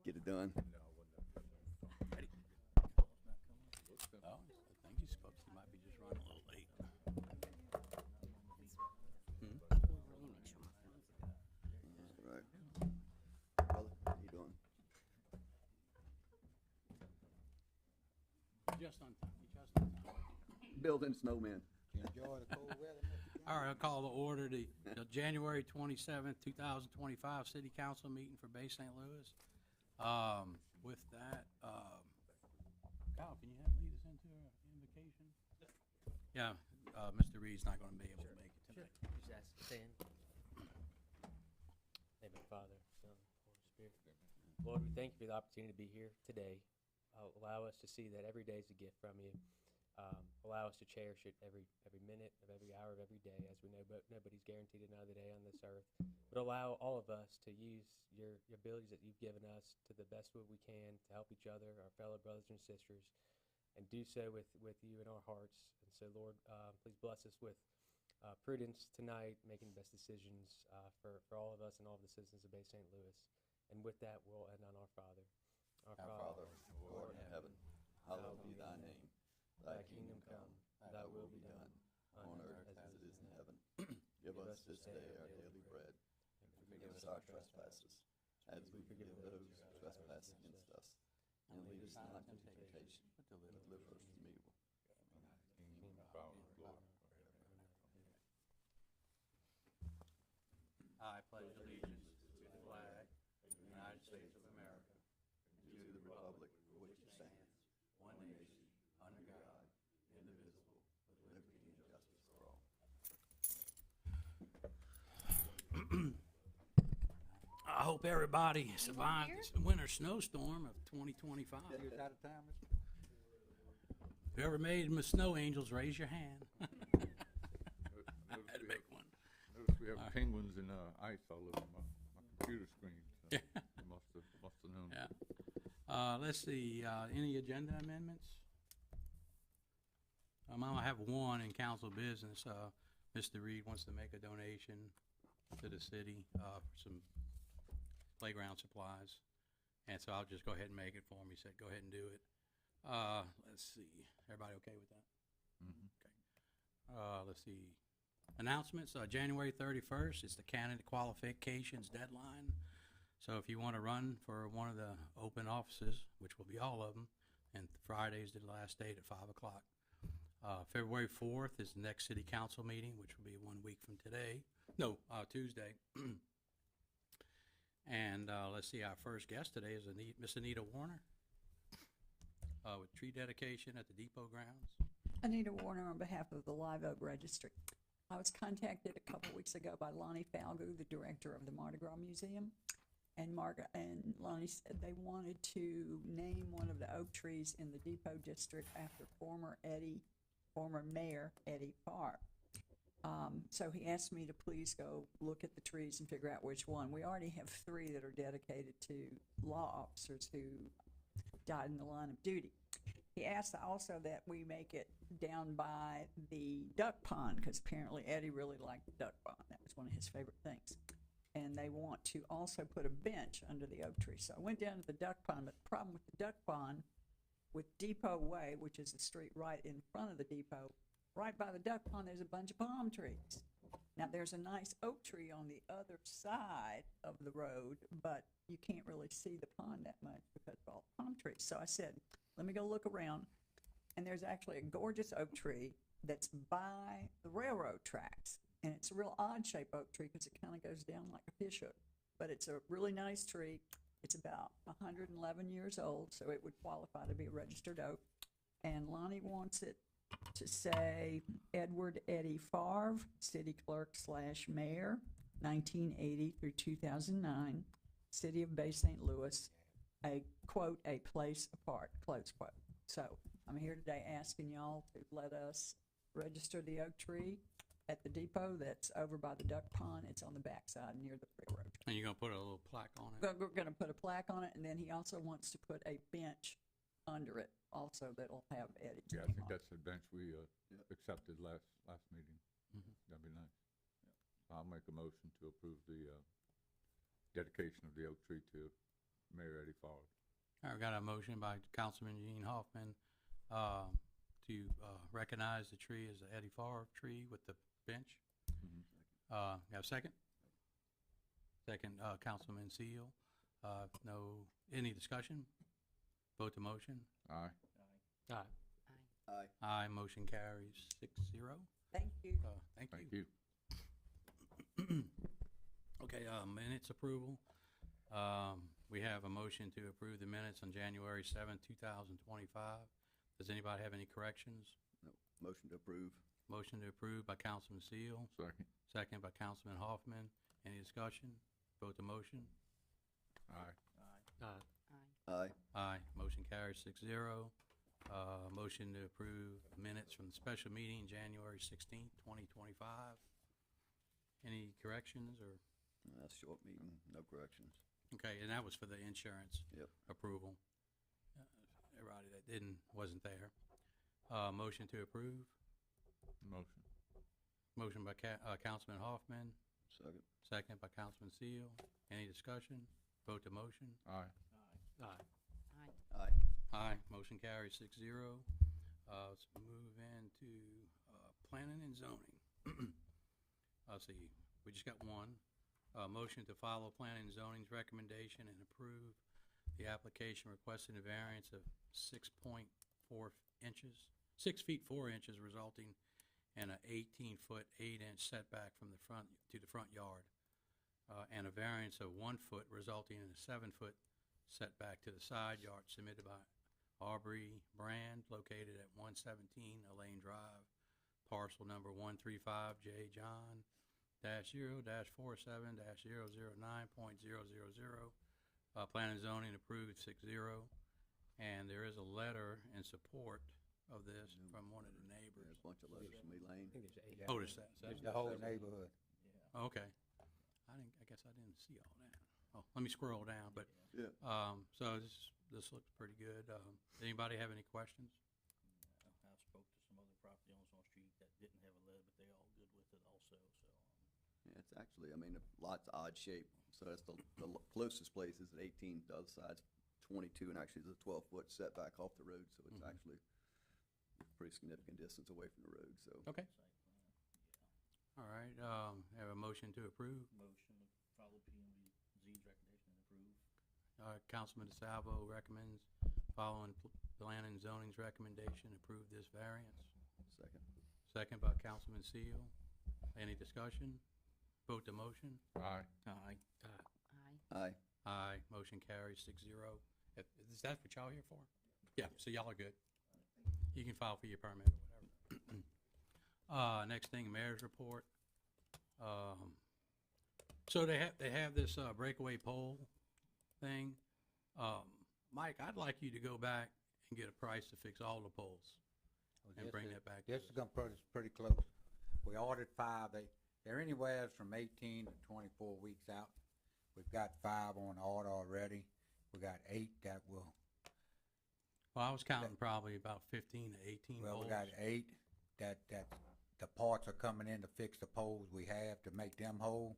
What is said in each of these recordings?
Get it done. Ready? Oh, I think he's supposed to, might be just running a little late. Right. Brother, how you doing? Just on time, you just on time. Building snowman. Enjoy the cold weather, Mr. Johnson. All right, I'll call to order the January 27th, 2025 City Council meeting for Bay St. Louis. With that, Kyle, can you lead us into an invocation? Yeah, Mr. Reed's not gonna be able to make it tonight. Just ask to stand. Name of the Father, Son, Holy Spirit. Lord, we thank you for the opportunity to be here today. Allow us to see that every day is a gift from you. Allow us to cherish it every minute of every hour of every day, as we know, but nobody's guaranteed another day on this earth. But allow all of us to use your abilities that you've given us to the best way we can to help each other, our fellow brothers and sisters, and do so with you in our hearts. And so, Lord, please bless us with prudence tonight, making the best decisions for all of us and all of the citizens of Bay St. Louis. And with that, we'll end on our Father. Our Father, who art in heaven, hallowed be thy name. Thy kingdom come, thy will be done, on earth as it is in heaven. Give us this day our daily bread, and forgive us our trespasses, as we forgive those who trespass against us. And lead us not into temptation, but deliver us from evil. I pledge allegiance to the flag of the United States of America, To the republic for which it stands, one nation, under God, indivisible, with liberty and justice for all. I hope everybody survived this winter snowstorm of 2025. You was out of town, Mr. Whoever made them snow angels, raise your hand. I had to make one. Notice we have penguins and ice all over my computer screen. So Yeah. you must have known. Yeah. Let's see, any agenda amendments? I have one in council business. Mr. Reed wants to make a donation to the city for some playground supplies. And so I'll just go ahead and make it for him. He said, go ahead and do it. Let's see, everybody okay with that? Mhm. Okay. Let's see. Announcements, January 31st is the candidate qualifications deadline. So if you want to run for one of the open offices, which will be all of them, and Friday's the last date at 5 o'clock. February 4th is the next city council meeting, which will be 1 week from today. No, Tuesday. And let's see, our first guest today is Miss Anita Warner with tree dedication at the depot grounds. Anita Warner on behalf of the Live Oak Registry. I was contacted a couple weeks ago by Lonnie Falgout, the director of the Mardi Gras Museum. And Lonnie said they wanted to name one of the oak trees in the Depot District after former Mayor Eddie Farr. So he asked me to please go look at the trees and figure out which one. We already have 3 that are dedicated to law officers who died in the line of duty. He asked also that we make it down by the duck pond, because apparently Eddie really liked the duck pond. That was one of his favorite things. And they want to also put a bench under the oak tree. So I went down to the duck pond, but the problem with the duck pond, with Depot Way, which is the street right in front of the depot, right by the duck pond, there's a bunch of palm trees. Now, there's a nice oak tree on the other side of the road, but you can't really see the pond that much because of all the palm trees. So I said, let me go look around. And there's actually a gorgeous oak tree that's by the railroad tracks. And it's a real odd-shaped oak tree because it kind of goes down like a fish hook. But it's a really nice tree. It's about 111 years old, so it would qualify to be a registered oak. And Lonnie wants it to say Edward Eddie Favre, city clerk / mayor, 1980 through 2009, city of Bay St. Louis, a quote, a place apart, close quote. So I'm here today asking y'all to let us register the oak tree at the depot that's over by the duck pond. It's on the backside near the railroad. And you're gonna put a little plaque on it? We're gonna put a plaque on it, and then he also wants to put a bench under it also that'll have Eddie's Yeah, I name think on it. that's the bench we accepted last meeting. Mhm. That'd be nice. So I'll make a motion to approve the dedication of the oak tree to Mayor Eddie Favre. All right, we got a motion by Councilman Gene Hoffman, to, recognize the tree as the Eddie Favre tree with the bench. Mhm. You have a second? Second, Councilman Seal. Any discussion? Vote to motion. Aye. All right. Aye. Aye, motion carries 6-0. Thank you. Thank Thank you. you. Okay, minutes approval. We have a motion to approve the minutes on January 7th, 2025. Does anybody have any corrections? No. Motion to approve. Motion to approve by Councilman Seal, Second. second by Councilman Hoffman. Any discussion? Vote to motion. Aye. All right. Aye. Aye, motion carries 6-0. Motion to approve minutes from the special meeting, January 16th, 2025. Any corrections or, That's short meeting, no corrections. okay, and that was for the insurance Yep. approval. Everybody that wasn't there. Motion to approve. Motion. Motion by Councilman Hoffman, Second. second by Councilman Seal. Any discussion? Vote to motion. Aye. All right. Aye. Aye, motion carries 6-0. Let's move into, planning and zoning. Let's see, we just got one. Motion to follow planning and zoning's recommendation and approve the application requesting a variance of 6.4 inches, 6 feet 4 inches, resulting in an 18-foot 8-inch setback from the front to the front yard, and a variance of 1 foot resulting in a 7-foot setback to the side yard submitted by Aubrey Brand, located at 117 Elaine Drive, parcel number 135J John -0-47-009.000. Planning and zoning approved 6-0, and there is a letter in support of this from one of the neighbors. There's a bunch of letters from Elaine. I think there's 8. Oh, there's that. It's the whole neighborhood. Okay. I guess I didn't see all that. Oh, let me scroll down, but, Yeah. so this looks pretty good. Anybody have any questions? I spoke to some other property owners on the street that didn't have a letter, but they're all good with it also, so. Yeah, it's actually, I mean, the lot's odd shape, so that's the closest place is at 18, the other side's 22, and actually there's a 12-foot setback off the road, so it's Mhm. actually a pretty significant distance away from the road, so. Okay. Site plan, All right, have a motion to approve. motion to follow PMZ's recommendation and approve. Councilman DeSalvo recommends, following planning and zoning's recommendation, approve this variance. Second. Second by Councilman Seal. Any discussion? Vote to motion. Aye. Aye. Aye. Aye, motion carries 6-0. Is that what y'all here for? Yeah, so y'all are good. You can file for your permit or whatever. Next thing, mayor's report. So they have this breakaway pole thing. Mike, I'd like you to go back and get a price to fix all the poles and bring that back. to This us. is gonna put us pretty close. We ordered 5. They're anywhere from 18 to 24 weeks out. We've got 5 on order already. We got 8 that will, Well, I was counting probably about 15 to 18 well, poles. we got 8 that the parts are coming in to fix the poles we have to make them whole.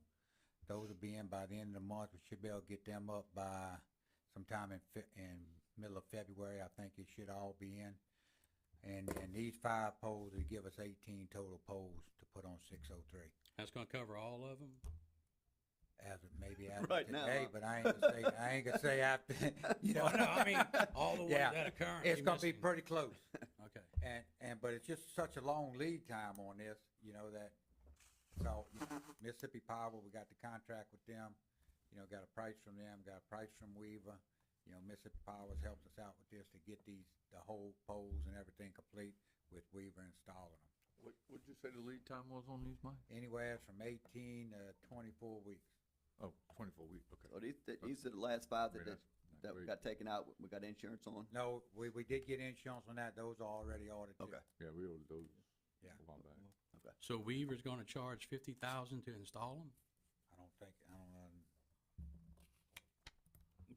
Those will be in by the end of the month. We should be able to get them up by sometime in middle of February. I think it should all be in. And these 5 poles will give us 18 total poles to put on 603. That's gonna cover all of them? As it maybe after Right now, today, huh? but I ain't gonna say after, you know. Well, no, I mean, all the ones Yeah, that are currently it's gonna be missing. pretty close. Okay. But it's just such a long lead time on this, you know, that, so Mississippi Power, we got the contract with them, you know, got a price from them, got a price from Weaver. You know, Mississippi Power's helped us out with this to get the whole poles and everything complete with Weaver installing them. What'd you say the lead time was on these, Mike? Anywhere from 18 to 24 weeks. Oh, 24 weeks, okay. So these are the last 5 I mean, that that's great. got taken out, we got insurance on? No, we did get insurance on that. Those are already ordered too. Okay. Yeah, we ordered those Yeah. a while back. So Weaver's gonna charge 50,000 to install them? I don't think, I don't know.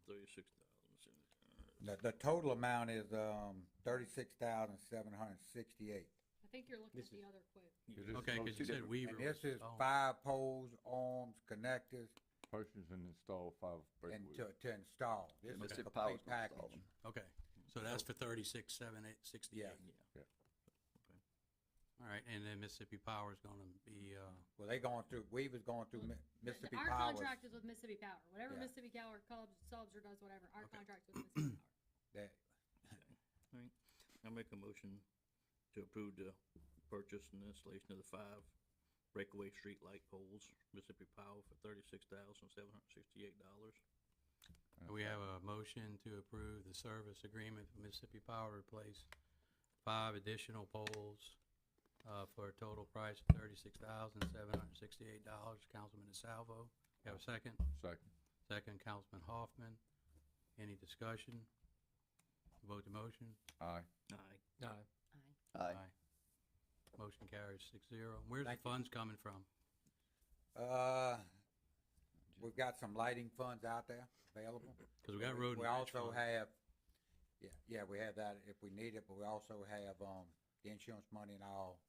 36,000. The total amount is, 36,768. I think you're looking This at the other quote. Okay, cause you said Weaver And this was is installed. 5 poles, arms, connectors, Purchase and install 5 and breakaways. to install. This is a Mississippi complete Power's gonna install package. them. Okay, so that's for 36,768. Yeah. All right, and then Mississippi Power is gonna be, Well, they going through, Weaver's going through Mississippi Our Power. contract is with Mississippi Power. Whatever Yeah. Mississippi Power subs or does whatever, our Okay. contract's with Mississippi Power. That, Alright, I make a motion to approve the purchase and installation of the 5 breakaway street light poles, Mississippi Power for $36,768. we have a motion to approve the service agreement with Mississippi Power to replace 5 additional poles, for a total price of $36,768. Councilman DeSalvo, you have a second? Second. Second, Councilman Hoffman. Any discussion? Vote to motion? Aye. No. Aye. Motion carries 6-0. Where's the Thank you. funds coming from? we've got some lighting funds out there available. Because we got road and We bridge also funds. have, yeah, we have that if we need it, but we also have, the insurance money and all,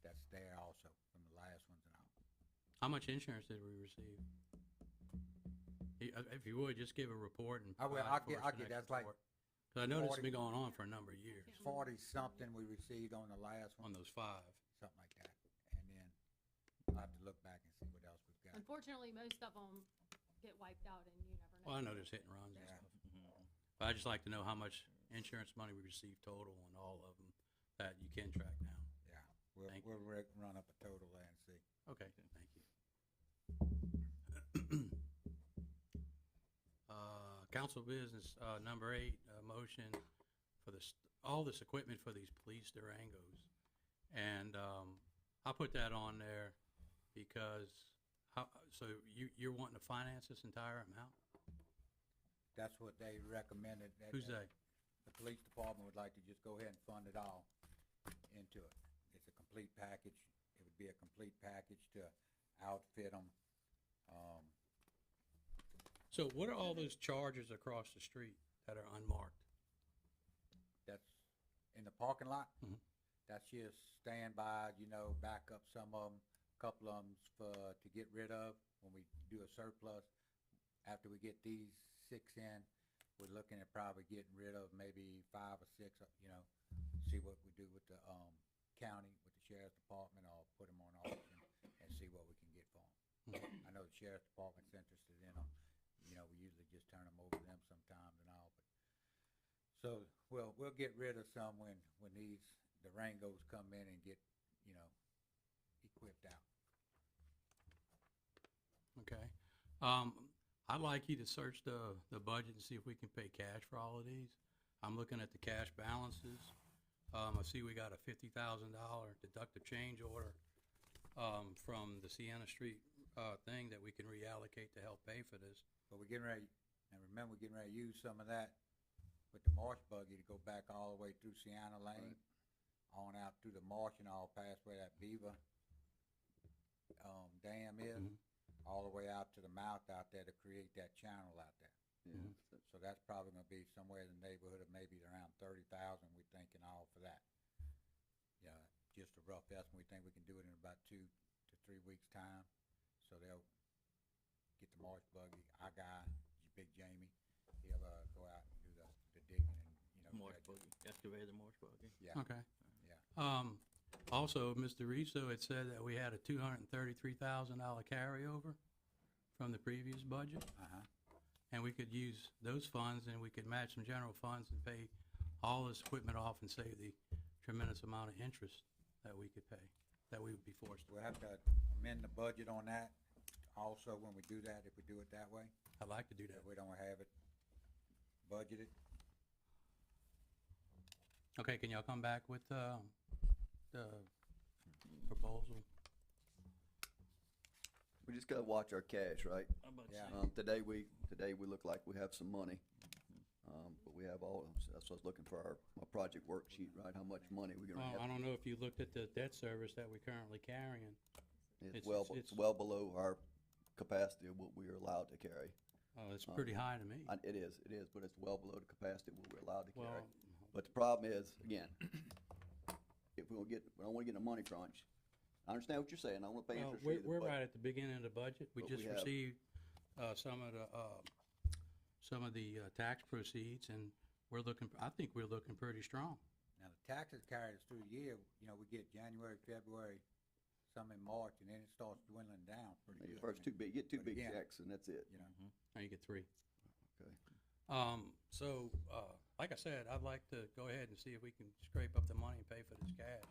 that's there also from the last ones and all. How much insurance did we receive? If you would, just give a report and I will, provide I'll for get, us I'll the get, next that's like report. 'Cause I know this has 40 been going on for a number of years 40-something we received on the last on one, those 5. something like that. And then I'll have to look back and see what else we've got. Unfortunately, most of them get wiped out and you never know. Well, I know there's hit and runs and Yeah. stuff. But I'd just like to know how much insurance money we received total on all of them that you can track down. Yeah, Thank we'll run up a total there and see. Okay, thank you. Council business, number 8, motion for all this equipment for these police Durangos. And, I put that on there because, so you're wanting to finance this entire amount? That's what they recommended. Who's they? The police department would like to just go ahead and fund it all into it. It's a complete package. It would be a complete package to outfit them. So what are all those charges across the street that are unmarked? That's in the parking lot. Mhm. That's just standby, back up some of them, couple of them's to get rid of when we do a surplus. After we get these 6 in, we're looking at probably getting rid of maybe 5 or 6, see what we do with the, county, with the sheriff's department, or put them on auction and see what we can get for them. I know the sheriff's department's interested in them. We usually just turn them over to them sometimes and all, but, so we'll get rid of some when these Durangos come in and get, equipped out. Okay. I'd like you to search the budget and see if we can pay cash for all of these. I'm looking at the cash balances. I see we got a $50,000 deductive change order, from the Sienna Street, thing that we can reallocate to help pay for this. But we're getting ready, and remember, we're getting ready to use some of that with the marsh buggy to go back all the way through Sienna Lane, on out through the marsh and all past where that beaver, dam is, Mhm. all the way out to the mouth out there to create that channel out there. Yeah. So that's probably gonna be somewhere in the neighborhood of maybe around 30,000, we're thinking all for that. Yeah, just a rough estimate, we think we can do it in about 2 to 3 weeks' time, so they'll get the marsh buggy, our guy, Big Jamie, he'll, go out and do the digging and, Marsh dredging. buggy, excavator marsh buggy. Yeah, Okay. yeah. Also, Mr. Riso had said that we had a $233,000 carryover from the previous budget, Uh-huh. and we could use those funds and we could match some general funds and pay all this equipment off and save the tremendous amount of interest that we could pay, that we would be forced to. We'll have to amend the budget on that also when we do that, if we do it that way, I'd like to do that. if we don't have it budgeted. Okay, can y'all come back with, the proposal? We just gotta watch our cash, right? How about Yeah. Today we look like we have some money. But we have all, that's what I was looking for, our project worksheet, right? How much money we're gonna Well, I have. don't know if you looked at the debt service that we're currently carrying. It's it's- well below our capacity of what we are allowed to carry. It's pretty high to me. It is, but it's well below the capacity of what we're allowed to carry. Well, But the problem is, again, if we don't wanna get in a money crunch, I understand what you're saying, I wanna pay well, interest rate, we're but right at the beginning of the budget. We but just we have- received some of the tax proceeds, and I think we're looking pretty strong. Now, the taxes carry us through the year, you know, we get January, February, some in March, and then it starts dwindling down pretty Your good. first two big, get two But big again, checks and that's it. You know, Now you get 3. Okay. Like I said, I'd like to go ahead and see if we can scrape up the money and pay for this cash.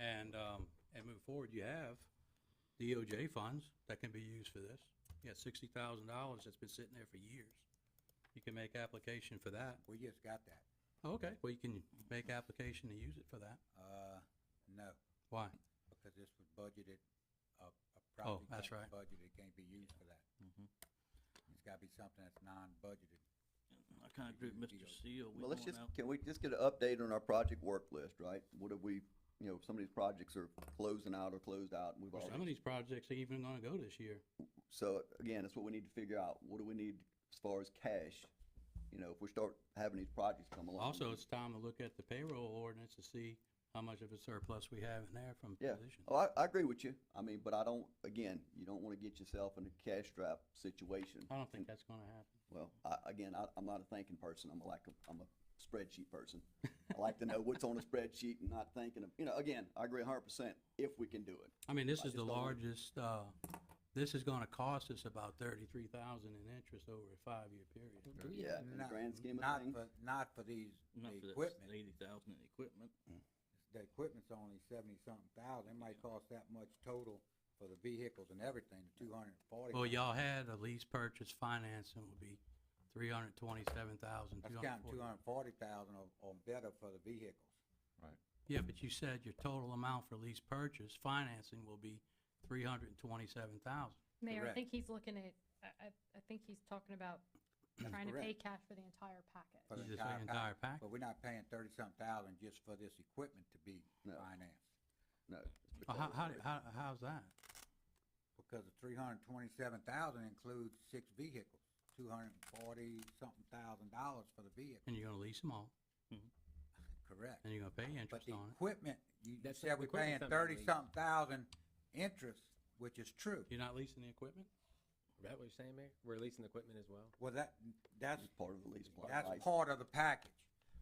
And move forward. You have DOJ funds that can be used for this. You got $60,000 that's been sitting there for years. You can make application for that. we just got that. Okay, well, you can make application to use it for that. No, Why? because this was budgeted, a Oh, property that's tax right. budget, it can't be used for that. It's gotta be something that's non-budgeted. I kinda agree with Mr. Seal. Well, can we just get an update on our project work list, right? What have we, you know, some of these projects are closing out or closed out, and we've Well, some of already. these projects are even gonna go this year. So again, that's what we need to figure out. What do we need as far as cash? You know, if we start having these projects come along. Also, it's time to look at the payroll ordinance to see how much of a surplus we have in there from Yeah. positions. Oh, I agree with you. I mean, but I don't, again, you don't wanna get yourself in a cash trap situation. I don't think that's gonna happen. Well, I'm not a thinking person. I'm a spreadsheet person. I like to know what's on a spreadsheet and not thinking of, you know, again, I agree 100% if we can do it. I mean, this I is the just don't want- largest, this is gonna cost us about 33,000 in interest over a 5-year period. Yeah, in the Not- grand scheme of not things. Not for these, Not the for that equipment. 80,000 in equipment. The equipment's only 70-something thousand, it might cost that much total for the vehicles and everything, 240. Well, y'all had a lease purchase financing would be $327,240. That's counting 240,000 or better for the vehicles. Yeah, but you said your total amount for lease purchase financing will be $327,000. Mayor, I Correct. think he's looking at, I think he's talking about That's trying to pay correct. cash for the entire package. For the You just say entire pack? But we're not paying 30-something thousand just for this equipment to be No. financed. No. it's Well, because- how's that? Because the 327,000 includes 6 vehicles, $240-something thousand for the vehicle, And you're gonna lease them all, correct. and you're gonna pay But interest the on it. equipment, you That's said the we're paying equipment's not being leased. 30-something thousand interest, which is true. You're not leasing the equipment? Is that what you're saying, Mayor? We're leasing equipment as well? Well, that's It's part of the lease. That's part of the package,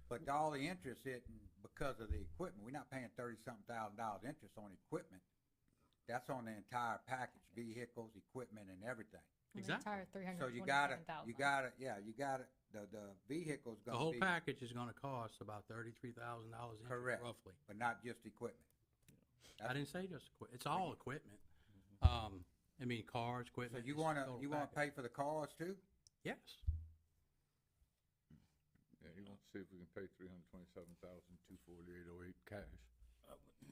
but all the interest hitting because of the equipment, we're not paying $30-something thousand interest on equipment. That's on the entire package, vehicles, equipment, and everything. The Exactly. entire So you gotta, 327,000. the vehicle's The gonna whole be, package is gonna cost about $33,000 interest Correct. roughly. but not just equipment. I didn't say just it's all equipment. I mean, cars, So equipment. you it's wanna, total you wanna package. pay for the cars too? Yes. Yeah, you want to see if we can pay 327,248.08 cash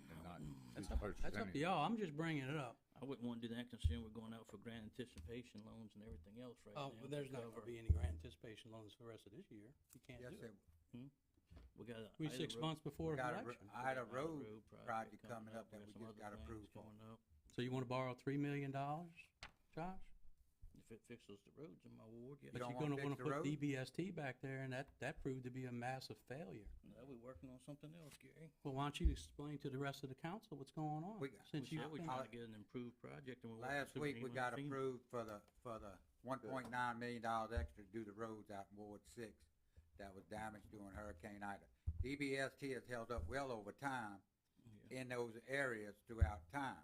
and not just purchase That's up to any. y'all. I'm just bringing it up. I wouldn't wanna do that considering we're going out for grand anticipation loans and everything else right now. Oh, well, there's to not cover- gonna be any grand anticipation loans for the rest of this year. You can't Yes, do it. We got a. We Ida 6 Road- months before We got an a election. Ida Road project coming up We that we some just other got things approved for. coming up. So you wanna borrow $3 million, Josh? If it fixes the roads in my ward, yes. But don't you're wanna gonna fix wanna the put road? DBST back there, and that proved to be a massive failure. No, we're working on something else, Gary. Well, why don't you explain to the rest of the council what's going on? We Since We you said we're think- trying to get an improved project and we're working Last through week, we England got FEMA. approved for the $1.9 million extra to do the roads out in Ward 6 that was damaged during Hurricane Ida. DBST has held up well over time Yeah. in those areas throughout time.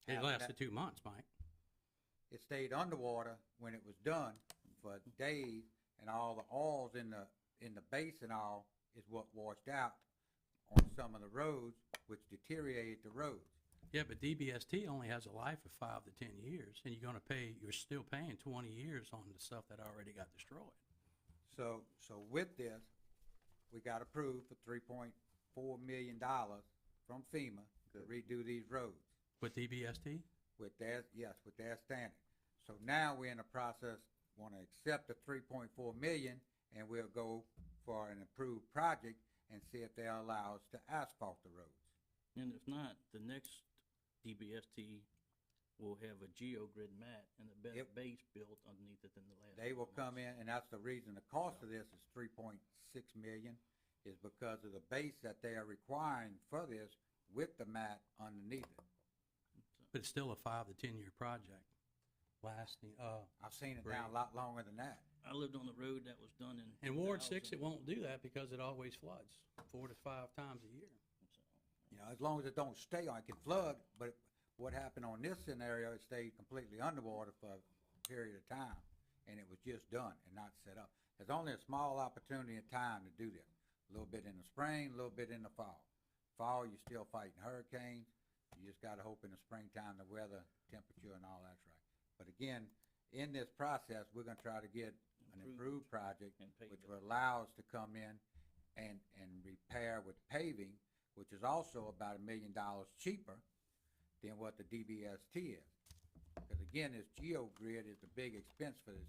It Having lasted that- 2 months, Mike. It stayed underwater when it was done for days, and all the oils in the base and all is what washed out on some of the roads, which deteriorated the roads. Yeah, but DBST only has a life of 5 to 10 years, and you're still paying 20 years on the stuff that already got destroyed. So with this, we got approved for $3.4 million from FEMA to redo these roads With DBST? with their standard. So now we're in the process, want to accept the 3.4 million, and we'll go for an approved project and see if they'll allow us to asphalt the roads. And if not, the next DBST will have a GeoGrid mat and a better Yep. base built underneath it than the last. They will one come was. in, and that's the reason the cost of this is 3.6 million, is because of the base that they are requiring for this with the mat underneath it. But it's still a 5 to 10 year project. lasting, I've seen it Great. down a lot longer than that. I lived on the road that was done in. in Ward 6, 2000. it won't do that because it always floods 4 to 5 times a year. You know, as long as it don't stay on, it can flood, but what happened on this scenario, it stayed completely underwater for a period of time, and it was just done and not set up. There's only a small opportunity in time to do this. A little bit in the spring, a little bit in the fall. Fall, you're still fighting hurricanes. You just gotta hope in the springtime the weather, temperature and all that's right. But again, in this process, we're gonna try to get an improved project, And pave which it. will allow us to come in and repair with paving, which is also about $1 million cheaper than what the DBST is. Because again, this GeoGrid is the big expense for this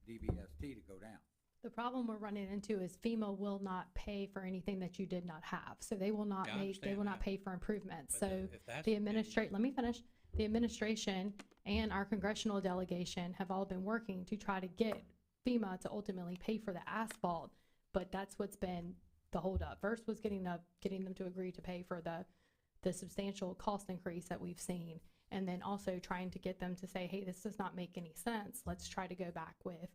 DBST to go down. The problem we're running into is FEMA will not pay for anything that you did not have. So they will not Yeah, I they understand will not that. pay for improvements. But So if that's the the case- let me finish. The administration and our congressional delegation have all been working to try to get FEMA to ultimately pay for the asphalt, but that's what's been the holdup. First was getting them to agree to pay for the substantial cost increase that we've seen, and then also trying to get them to say, hey, this does not make any sense. Let's try to go back with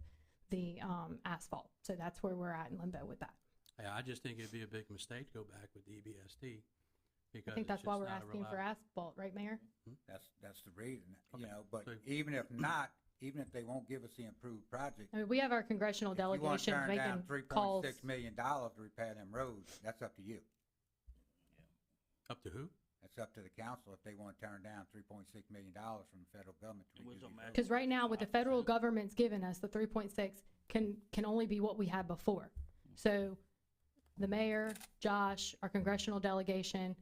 the asphalt. So that's where we're at in limbo with that. Yeah, I just think it'd be a big mistake to go back with DBST because I think it's that's why just we're not a asking for reliable- asphalt, right, Mayor? That's the reason, you Okay, know, but so- even if not, even if they won't give us the improved project, I mean, we have our congressional if you wanna delegation turn down making three calls. $3.6 million to repair them roads, that's up to you. Up to who? It's up to the council if they wanna turn down $3.6 million from the federal government to It was redo a these matter- roads. Because right now, what the 5%. federal government's given us, the 3.6 can only be what we had before. So the mayor, Josh, our congressional delegation,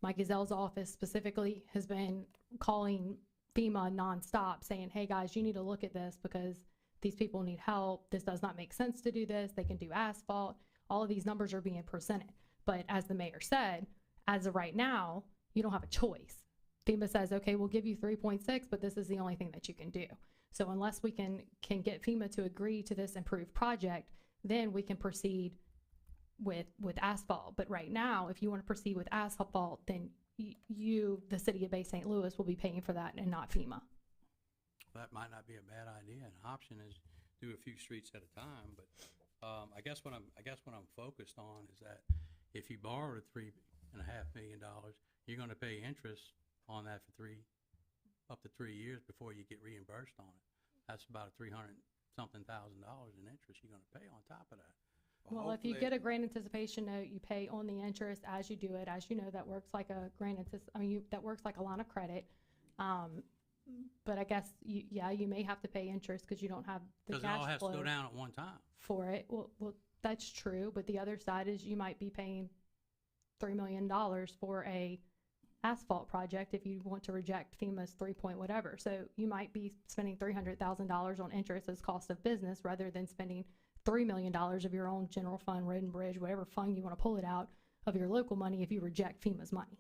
Mike Gazelle's office specifically has been calling FEMA nonstop saying, hey guys, you need to look at this because these people need help. This does not make sense to do this. They can do asphalt. All of these numbers are being presented. But as the mayor said, as of right now, you don't have a choice. FEMA says, okay, we'll give you 3.6, but this is the only thing that you can do. So unless we can get FEMA to agree to this improved project, then we can proceed with asphalt. But right now, if you want to proceed with asphalt, then you, the city of Bay St. Louis, will be paying for that and not FEMA. That might not be a bad idea. An option is do a few streets at a time, but, I guess what I'm focused on is that if you borrow $3.5 million, you're gonna pay interest on that for up to 3 years before you get reimbursed on it. That's about $300-something thousand in interest you're gonna pay on top of that. Well, if you hopefully- get a grant anticipation note, you pay on the interest as you do it. As you know, that works like a that works like a line of credit. But I guess you may have to pay interest because you don't have the Cause it all cash has to go flow down at one time. for it. Well, that's true, but the other side is you might be paying $3 million for a asphalt project if you want to reject FEMA's 3 point whatever. So you might be spending $300,000 on interest as cost of business rather than spending $3 million of your own general fund, road and bridge, whatever fund you want to pull it out of your local money if you reject FEMA's money.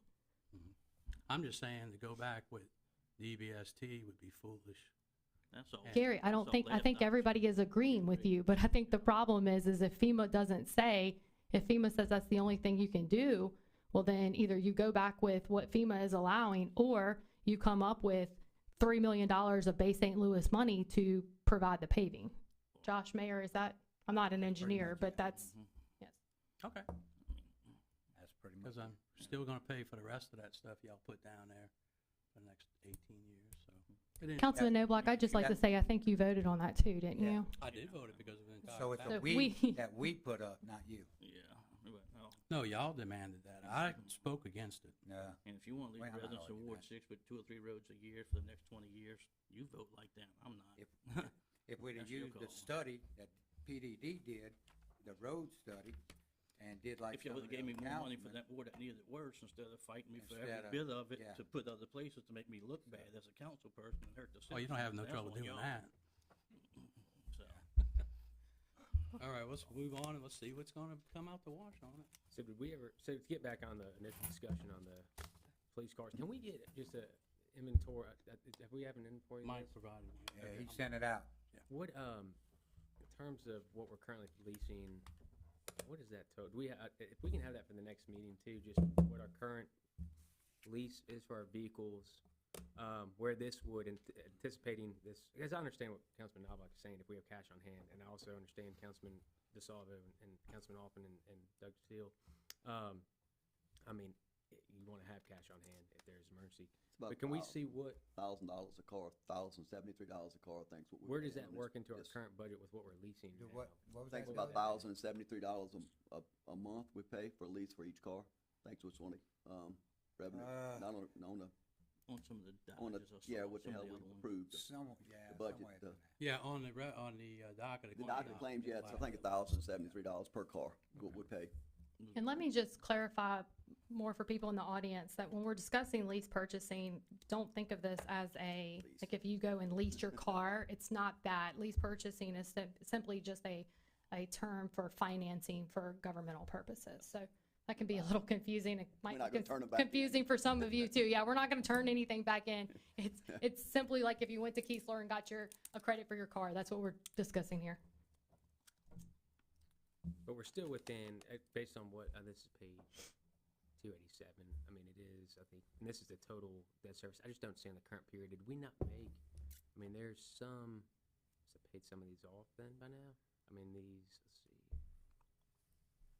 I'm just saying to go back with DBST would be foolish. That's all. Gary, I think everybody is agreeing with you, but I think the problem is if FEMA doesn't say, if FEMA says that's the only thing you can do, well then either you go back with what FEMA is allowing or you come up with $3 million of Bay St. Louis money to provide the paving. Josh Mayer, is that, I'm not an engineer, much, but yeah. that's, yes. Okay. That's pretty much. Cause I'm still gonna pay for the rest of that stuff y'all put down there for the next 18 years, so. But anyway, Councilman Noblock, I'd just like to say, I think you voted on that too, didn't Yeah. you? I did vote it because of the entire. So it's family. a So we we- that we put up, not you. Yeah, but, no. No, y'all demanded that. I spoke against it. No. And if you wanna leave Well, I'm not residents of arguing Ward that. 6 with 2 or 3 roads a year for the next 20 years, you vote like that. I'm not. If we'd have That's your used the call. study that PDD did, the road study, and did like If you some of would've gave me the more money for councilmen- that ward that needed it worse, instead of fighting me for Instead every of- bit of it yeah. to put other places to make me look bad as a council person and hurt the citizens. Oh, you don't have no That's trouble on doing y'all. that. So, All right, let's move on and let's see what's gonna come out the wash on it. So so to get back on the initial discussion on the police cars, can we get just a inventory, have we have an inventory? of Mike this? provided me. Yeah, he sent it out. What, in terms of what we're currently leasing, what is that total? Do we, if we can have that for the next meeting too, just what our current lease is for our vehicles, Where this would, anticipating this, because I understand what Councilman Knobloch is saying, if we have cash on hand, and I also understand Councilman DeSalvo and Councilman Alphen and Doug Steele. I mean, you want to have cash on hand if there's emergency. It's about But can we see what, $1,000 a car, $1,073 a car, I think's what we're where does paying that on work this- into our this. current budget with what we're leasing Do now? what was I think that? it's about Doug? $1,073 a month we pay for a lease for each car. Thanks what's on the, revenue, not on the, On some of the on the, Dodges, I yeah, saw what the some hell of the we other ones. approved. Yeah, budget, somewhere the- in there. Yeah, on the docket of The claims. docket claims, yeah, it's, I think $1,073 per car, what we pay. And let me just clarify more for people in the audience that when we're discussing lease purchasing, don't think of this as a, Lease. like if you go and lease your car, it's not that. Lease purchasing is simply just a term for financing for governmental purposes. So that can be a little confusing. It might not be gonna turn it back in. confusing for some of you too. Yeah, we're not gonna turn anything back in. It's simply like if you went to Keesler and got a credit for your car. That's what we're discussing here. But we're still within, based on what, this is page 287. I mean, it is, I think, and this is the total debt service. I just don't see on the current period. Did we not make, I mean, there's some, so paid some of these off then by now? I mean, these, let's see.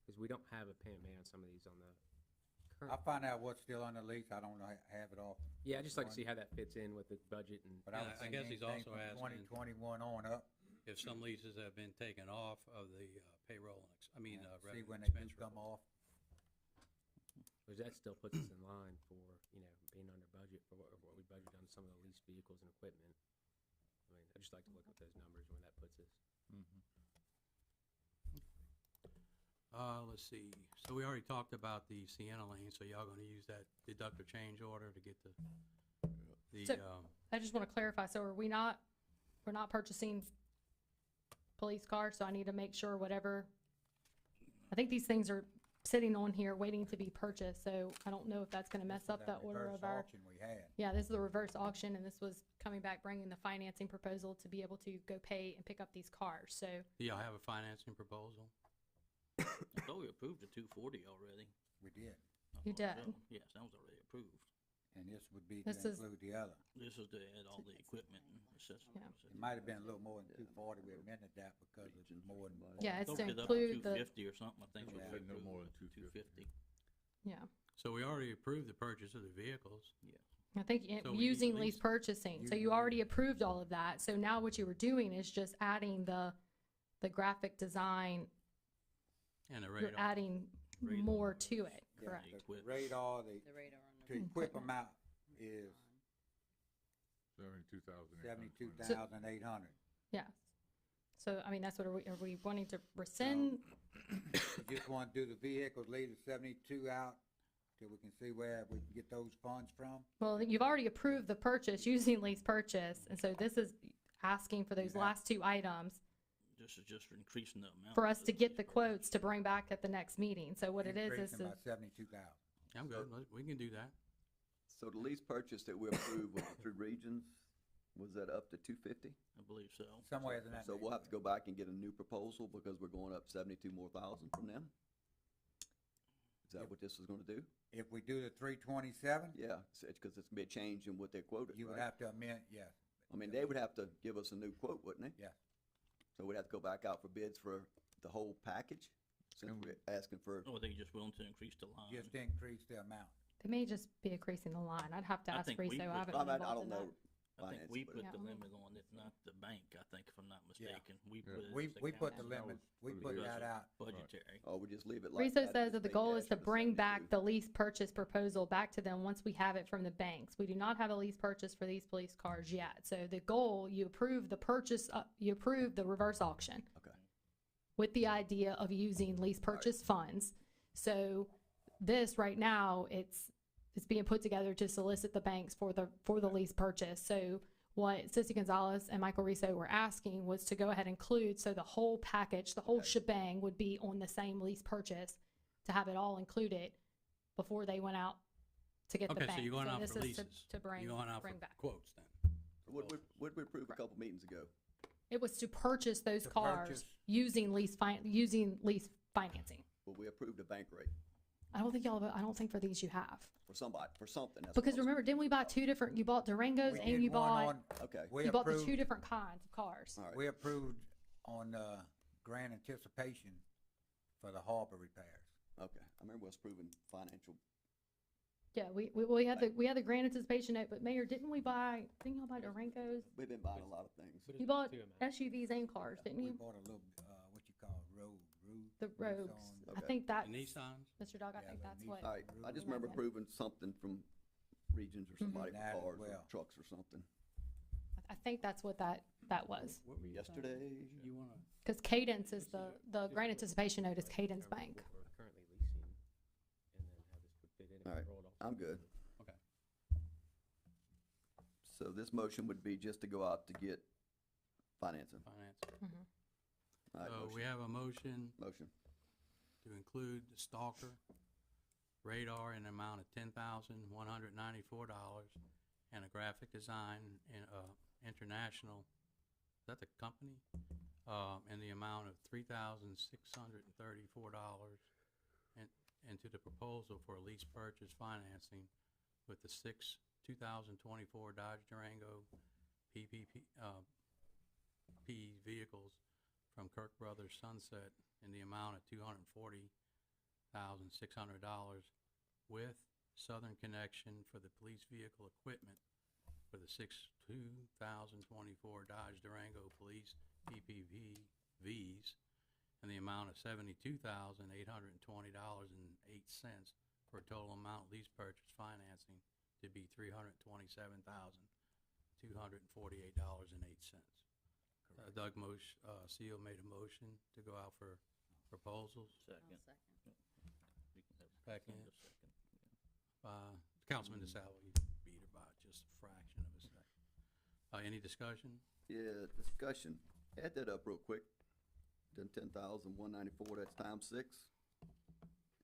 Because we don't have a payment made on some of these on the current. I'll find out what's still on the lease. I don't know, have it all. Yeah, I'd just like to see how that fits in with the budget and. But I Yeah, would I think guess he's anything also from asking- 2021 on up. If some leases have been taken off of the payroll, See revenue when they do expense come report. off. Because that still puts us in line for, being under budget for what we budgeted on some of the leased vehicles and equipment. I mean, I'd just like to look at those numbers when that puts us. Let's see, so we already talked about the Sienna lane, so y'all gonna use that deductor change order to get So- I just want to clarify, so we're not purchasing police cars, so I need to make sure whatever, I think these things are sitting on here waiting to be purchased, so I don't know if that's gonna mess This up was the that order reverse of our, auction we had. yeah, this is the reverse auction, and this was coming back, bringing the financing proposal to be able to go pay and pick up these cars, so, do y'all have a financing proposal? I thought we approved the 240 already. We did. I You thought so. did? Yes, that was already approved. And this would be This to is- include the other. This is to add all the equipment and accessories. It might have been a little more than 240. We amended that because it's more than. yeah, it's Thought to we did up to include the, 250 or something, I think. Yeah. we No approved more than 250. yeah. So we already approved the purchase of the vehicles. I think So we need using lease- lease purchasing, so Using you lease. already approved all of that, so now what you were doing is just adding the graphic design, And the you're radar. adding Radar. more to it, Yeah, correct? the Equip. radar, The radar on to equip them out is 72,800. Yeah. So, I mean, that's what, are we wanting to rescind? We just want to do the vehicles, leave the 72 out till we can see where we can get those funds from. Well, you've already approved the purchase using lease purchase, and so this is asking for those Yeah. last two items This is just increasing the amount. for us of to get the lease quotes to bring back at the next meeting. So what it is Increasing by 72,000. I'm good, we can do that. So the lease purchase that we approved with the three regions, was that up to 250? I believe so. Somewhere in that. So we'll have to go back and get a new proposal because we're going up 72 more thousand from them? Is that what this is gonna do? If we do the 327, Yeah, it's because it's gonna be a change in what they quoted, you would right? have to amend, yes. I mean, they would have to give us a new quote, wouldn't they? Yeah. So we'd have to go back out for bids for the whole package, since And- we're asking for, Or they just willing to increase the line. Just increase the amount. They may just be increasing the line. I'd have to I ask think Riso. we I put- haven't I been mean, I involved don't in that. know I think finance, we but put Yeah. the limit on it, not the bank, I think, if I'm not Yeah. mistaken. We Yeah. put it We as the put the council. limit, we That put was that out. Budgetary. oh, we just leave it like Riso that. says and that the pay goal cash is to for the bring back 72. the lease purchase proposal back to them once we have it from the banks. We do not have a lease purchase for these police cars yet. So the goal, you approve the purchase, you approve the reverse auction. Okay. With the idea of using lease purchase funds. So this right now, it's being put together to solicit the banks for the lease purchase. So what Sissy Gonzalez and Michael Riso were asking was to go ahead and include, so the whole package, the whole Okay. shebang would be on the same lease purchase, to have it all included before they went out to get the Okay, bank. so you're going out this for is leases. To bring You're going out for back. quotes then. What we approved a couple meetings ago? It was to purchase those To cars purchase. using lease financing. Well, we approved a bank rate. I don't think I don't think for these you have. For somebody, for something. That's Because what I was- remember, didn't we buy two different, you bought Durangos We and did you one bought, on- Okay, We you bought the two approved, different kinds of cars. all right. we approved on, grant anticipation for the harbor repairs. Okay, I remember us proving financial, Yeah, we had the grant anticipation note, but Mayor, didn't y'all buy Durangos? we've been buying a lot of things. What is You it, bought 2 of 'em? SUVs and cars, didn't We you? bought a little, what you call Rogue. The Rogues. Nissan. I Okay. think The that's, Nissans? Mr. Dog, I Yeah, think the that's Nissan. what, All right, I just Yeah. remember proving something from Regions or somebody That for as cars or well. trucks or something. I think that's what that was. What were you saying? Yesterday, You wanna, Because Cadence is the grant anticipation note is Cadence Bank. What we're currently leasing, and then how this would fit in if All right. we rolled off. I'm good. okay. So this motion would be just to go out to get financing. Finance. All right, So we motion. have a motion Motion. to include the Stalker radar in the amount of $10,194 and a graphic design in, international, is that the company? In the amount of $3,634 and to the proposal for lease purchase financing with the 2024 Dodge Durango PPP, P vehicles from Kirk Brothers Sunset in the amount of $240,600 with Southern Connection for the police vehicle equipment for the 2024 Dodge Durango Police PPVs in the amount of $72,820.08 for a total amount lease purchase financing to be $327,248.08. Doug Seal made a motion to go out for proposals. Second. Second. Councilman DeSalvo, you beat her by just a fraction of a second. Any discussion? Yeah, discussion. Add that up real quick. Then 10,194, that's times 6.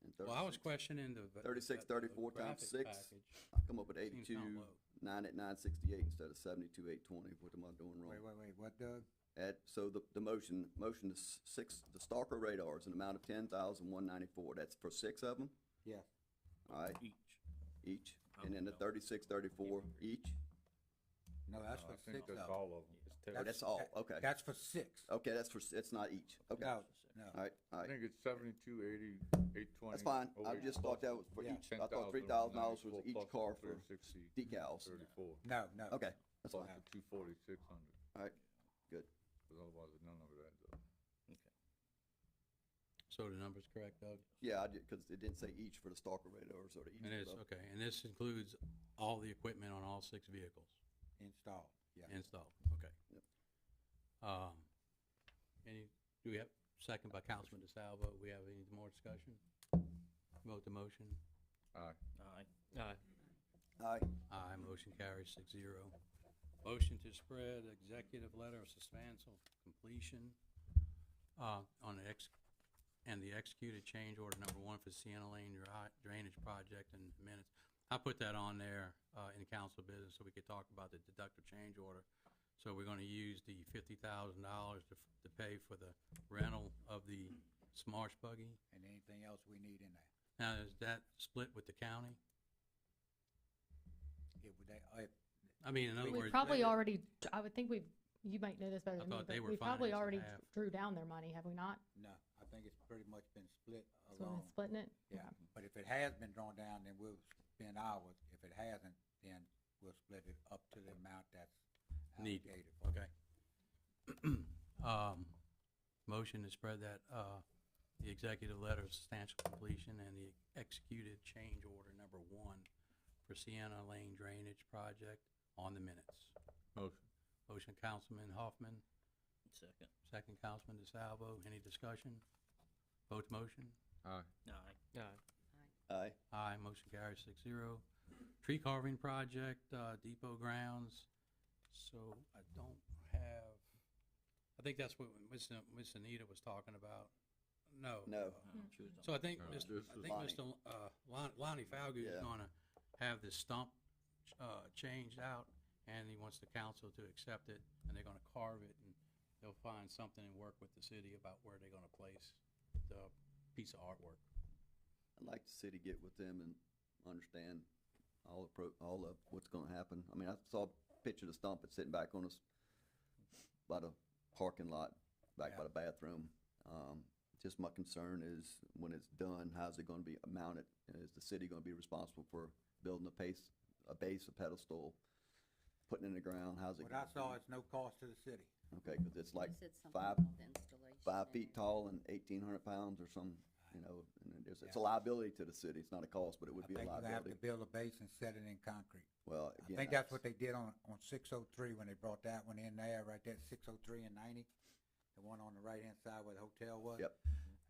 And Well, I was 36. questioning the. 36, 34 times graphic 6. package. I come up with Seems 82, kinda low. 9 at 968 instead of 72, 820. What am I doing wrong? Wait, what, Doug? So the motion is the Stalker radars, an amount of 10,194. That's for 6 of them, Yeah. all right, Each. each. And then the 36, 34 each? No, that's I for think 6 that's of them. all of them. It's two. Oh, that's all, okay. That's for 6. Okay, that's for, it's not each. Okay, all No, right, all I right. think it's 72, 80, 820. That's fine. I 08 just thought that was for Yeah. each. I thought $3,000 was each plus car for 360, decals. 34. no. Okay, that's Plus fine. the 240, 600, All right, good. because otherwise none of it adds up. So the number's correct, Doug? Yeah, I did, because it didn't say each for the Stalker radars or the each. And it's, for the- okay, and this includes all the equipment on all 6 vehicles Installed, yeah. installed, okay. Yep. Do we have, second by Councilman DeSalvo, we have any more discussion? Vote the motion. Aye. Aye. Aye. Aye. Aye, motion carries 6-0. Motion to spread executive letter of substantial completion on the executed change order number 1 for Sienna Lane Drainage Project in minutes. I put that on there in council business so we could talk about the deductive change order. So we're gonna use the $50,000 to pay for the rental of the Smarsh buggy. And anything else we need in there. Now, is that split with the county? I mean, in other We words. probably already, I would think you might know this better I than me, thought they but were we probably financing already half. drew down their money, have we not? No, I think it's pretty much been split So we've been along. splitting it? Yeah, but if it has been drawn down, then we'll spend ours. If it hasn't, then we'll split it up to the amount that's Need. allocated. for it. Okay. Motion to spread that, the executive letter of substantial completion and the executed change order number 1 for Sienna Lane Drainage Project on the minutes. Motion. Motion Councilman Hoffman, Second. second Councilman DeSalvo. Any discussion? Vote the motion. Aye. Aye. Aye. Aye. Aye, motion carries 6-0. Tree carving project, depot grounds. So I don't have, I think that's what Miss Anita was talking about. No. No. She was So I think, No, Mr. this I is think Lonnie. Mr. Lonnie Falgout is Yeah. gonna have this stump, changed out, and he wants the council to accept it, and they're gonna carve it, and they'll find something and work with the city about where they're gonna place the piece of artwork. I'd like the city get with them and understand all of what's gonna happen. I mean, I saw a picture of the stump, it's sitting back on us by the parking lot, back by the bathroom. Just my concern is when it's done, how's it gonna be mounted? Is the city gonna be responsible for building a base, a pedestal, putting it in the ground? How's it? What I saw is no cost to the city. Okay, cause it's like You said something five- about the installation 5 and feet tall and 1,800 pounds or some, you know, and it's a liability to the city. It's not a cost, but it would I be a think you have to liability. build a base and set it in concrete. Well, I again. think that's what they did on 603 when they brought that one in there, right there, 603 and 90. The one on the right-hand side where the hotel was. Yep.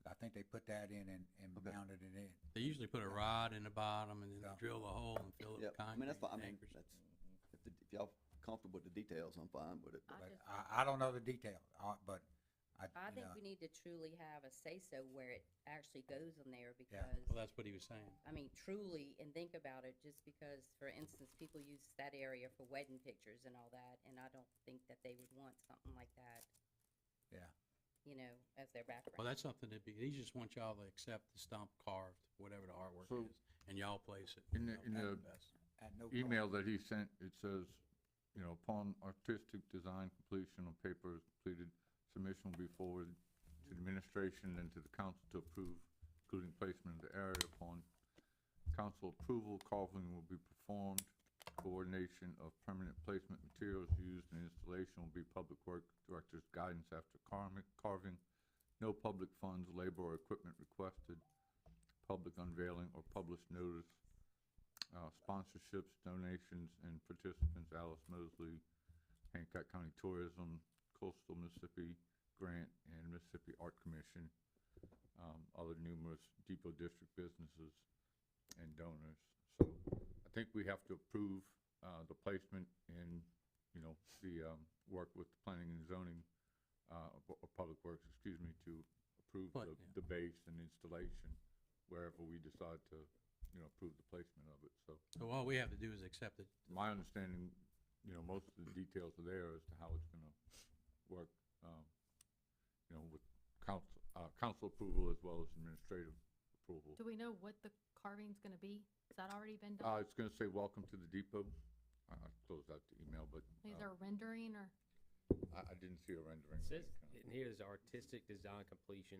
I think they put that in and Okay. mounted it in. They usually put a rod in the bottom and then Yeah. drill a hole and fill it Yep, with concrete. I mean, that's fine, I mean, anchors. that's, if y'all comfortable with the details, I'm fine with it. I But just- I don't know the details, but I you think know, we need to truly have a say-so where it actually goes in there Yeah. because, Well, that's what he was saying. I mean, truly, and think about it, just because, for instance, people use that area for wedding pictures and all that, and I don't think that they would want something like that, yeah. you know, as their background. Well, that's something that he just wants y'all to accept the stump carved, whatever the artwork So- is, and y'all place it. In you the- know, in that's the- best. At no email cost. that he sent, it says, you know, upon artistic design completion on paper is completed, submission will be forwarded to the administration and to the council to approve, including placement of the area. Upon council approval, carving will be performed. Coordination of permanent placement materials used in installation will be Public Works Director's guidance after carving. No public funds, labor, or equipment requested. Public unveiling or published notice. Sponsorships, donations, and participants: Alice Mosley, Hancock County Tourism, Coastal Mississippi Grant, and Mississippi Art Commission, other numerous Depot District businesses and donors. So I think we have to approve the placement and, you know, the work with the planning and zoning, or Public Works, excuse me, to approve But, the, yeah. the base and installation wherever we decide to, you know, approve the placement of it. So So all we have to do is accept it. my understanding, you know, most of the details are there as to how it's gonna work, you know, with council approval as well as administrative approval. Do we know what the carving's gonna be? Has that already been done? It's gonna say, "Welcome to the depot." I closed out the email, but Is there a rendering or? I didn't see a rendering. It of says, any kind. and here's artistic design completion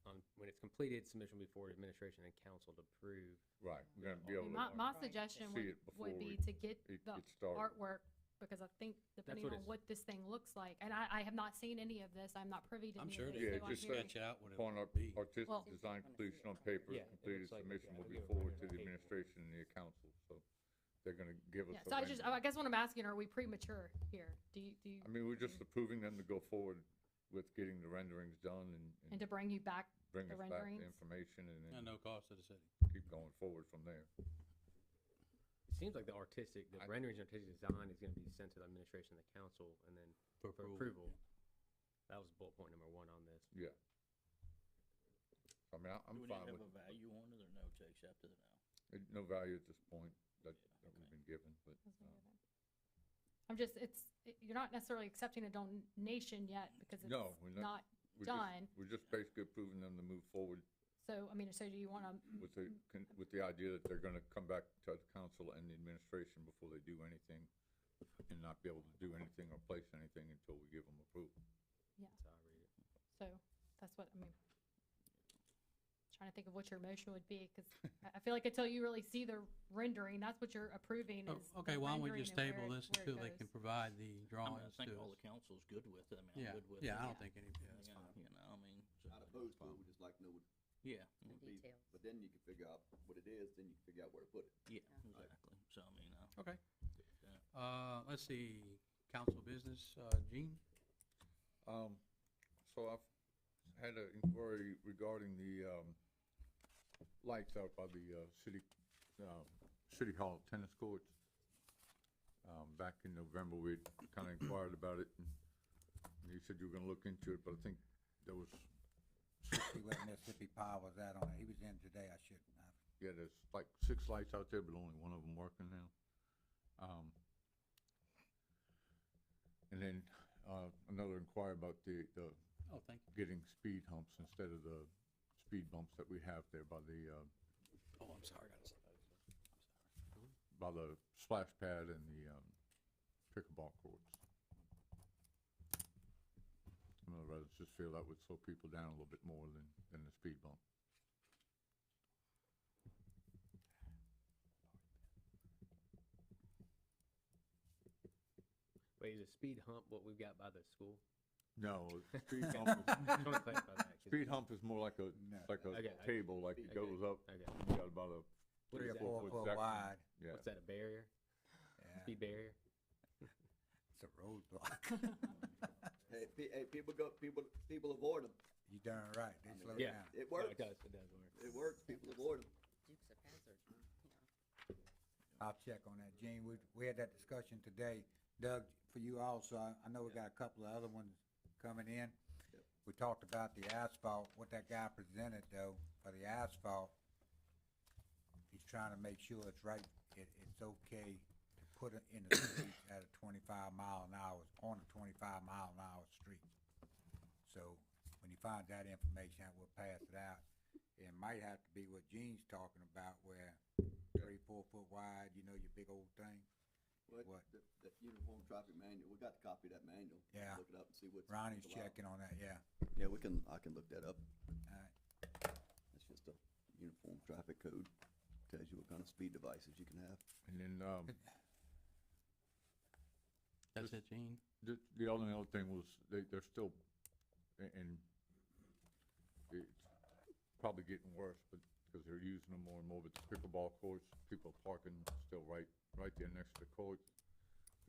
on, when it's completed, submission before administration and council to approve. Right, we're gonna be I able mean, to my Right. suggestion see would, it before would be we- to get it the gets started. artwork, because I think depending what on it's- what this thing looks like, and I have not seen any of this, I'm not privy to I'm any sure of they this. Yeah, so it I'm just hearing- sketch out what it Upon would be. artistic Well- design completion on paper, Yeah, it completed looks like submission that. will be We'll do it forwarded to on the paper. administration and the council, so they're gonna give us Yeah, a so I rendering. guess what I'm asking, are we premature here? Do you, I mean, we're just approving them to go forward with getting the renderings done and and to bring you back bring the us back the renderings? information and At then no cost to the city. keep going forward from there. It seems like the renderings and artistic design is gonna be sent to the administration and the council, and then for approval. That was bullet point number 1 on this. Yeah. I mean, I'm Do we need fine to with, have a value on it or no to accept it now? no value at this point that Yeah, we've okay. been given, but, I'm just, you're not necessarily accepting a donation yet, because it's No, we're not. not we're done. We're just basically approving them to move forward So, I mean, so do you wanna, with the idea that they're gonna come back to the council and the administration before they do anything and not be able to do anything or place anything until we give them approval. That's how I read it. so, that's what, I mean, trying to think of what your motion would be, because I feel like until you really see the rendering, that's what you're approving Oh, is. Okay, the why don't we rendering just and table where this it until they can goes. provide the I mean, I drawings to think all us? the council's good with it. I mean, Yeah, I'm good with it. yeah, I don't Yeah. think any, yeah, that's Yeah, fine. you know, I mean, so- Not opposed to it, we just like to know what yeah, The would be, details. but then you can figure out what it is, then you can figure out where to put it. yeah, exactly. So, I mean, Okay. yeah. Let's see, council business, Gene? So I've had an inquiry regarding the, lights out by the, city hall tennis courts. Back in November, we kinda inquired about it, and you said you were gonna look into it, but I think there was, See what Mississippi Power was at on it. He was in today. I shouldn't have. yeah, there's like 6 lights out there, but only one of them working now. And then, another inquiry about the Oh, thank you. getting speed humps instead of the speed bumps that we have there by the Oh, I'm sorry, I gotta stop. by the splash pad and the, pickleball courts. Some of the residents just feel that would slow people down a little bit more than the speed bump. Wait, is a speed hump what we've got by the school? No, speed hump is, Just wanna clarify that, 'cause- speed hump is more like a, No. like a Okay, table, like it okay, goes up, Okay, you got about a What 3 is or that? 4 4 foot foot section. wide, Yeah. what's that, a barrier? yeah, Speed barrier? it's a roadblock. Hey, people avoid them. You darn right, they slow Yeah. down. It No, works. It does work. It works. People avoid them. Dukes of Hazzard, you know. I'll check on that, Gene. We had that discussion today. Doug, for you also, I know we got a couple of other ones coming in. Yep. We talked about the asphalt, what that guy presented though, for the asphalt. He's trying to make sure it's right, it's okay to put it in the streets at a 25 mile an hour, on a 25 mile an hour street. So when he finds that information out, we'll pass it out. It might have to be what Gene's talking about, where 3-4 foot wide, you know, your big old thing. What? The uniform traffic manual, we got the copy of that manual. Yeah. Look it up and see what's. Ronnie's allowed. checking on that, yeah. Yeah, I can look that up. Alright. It's just a uniform traffic code. Tells you what kind of speed devices you can have. And then, That's it, Gene? the only other thing was, they're still, and it's probably getting worse, but, because they're using them more and more, but the pickleball courts, people are parking still right there next to the courts.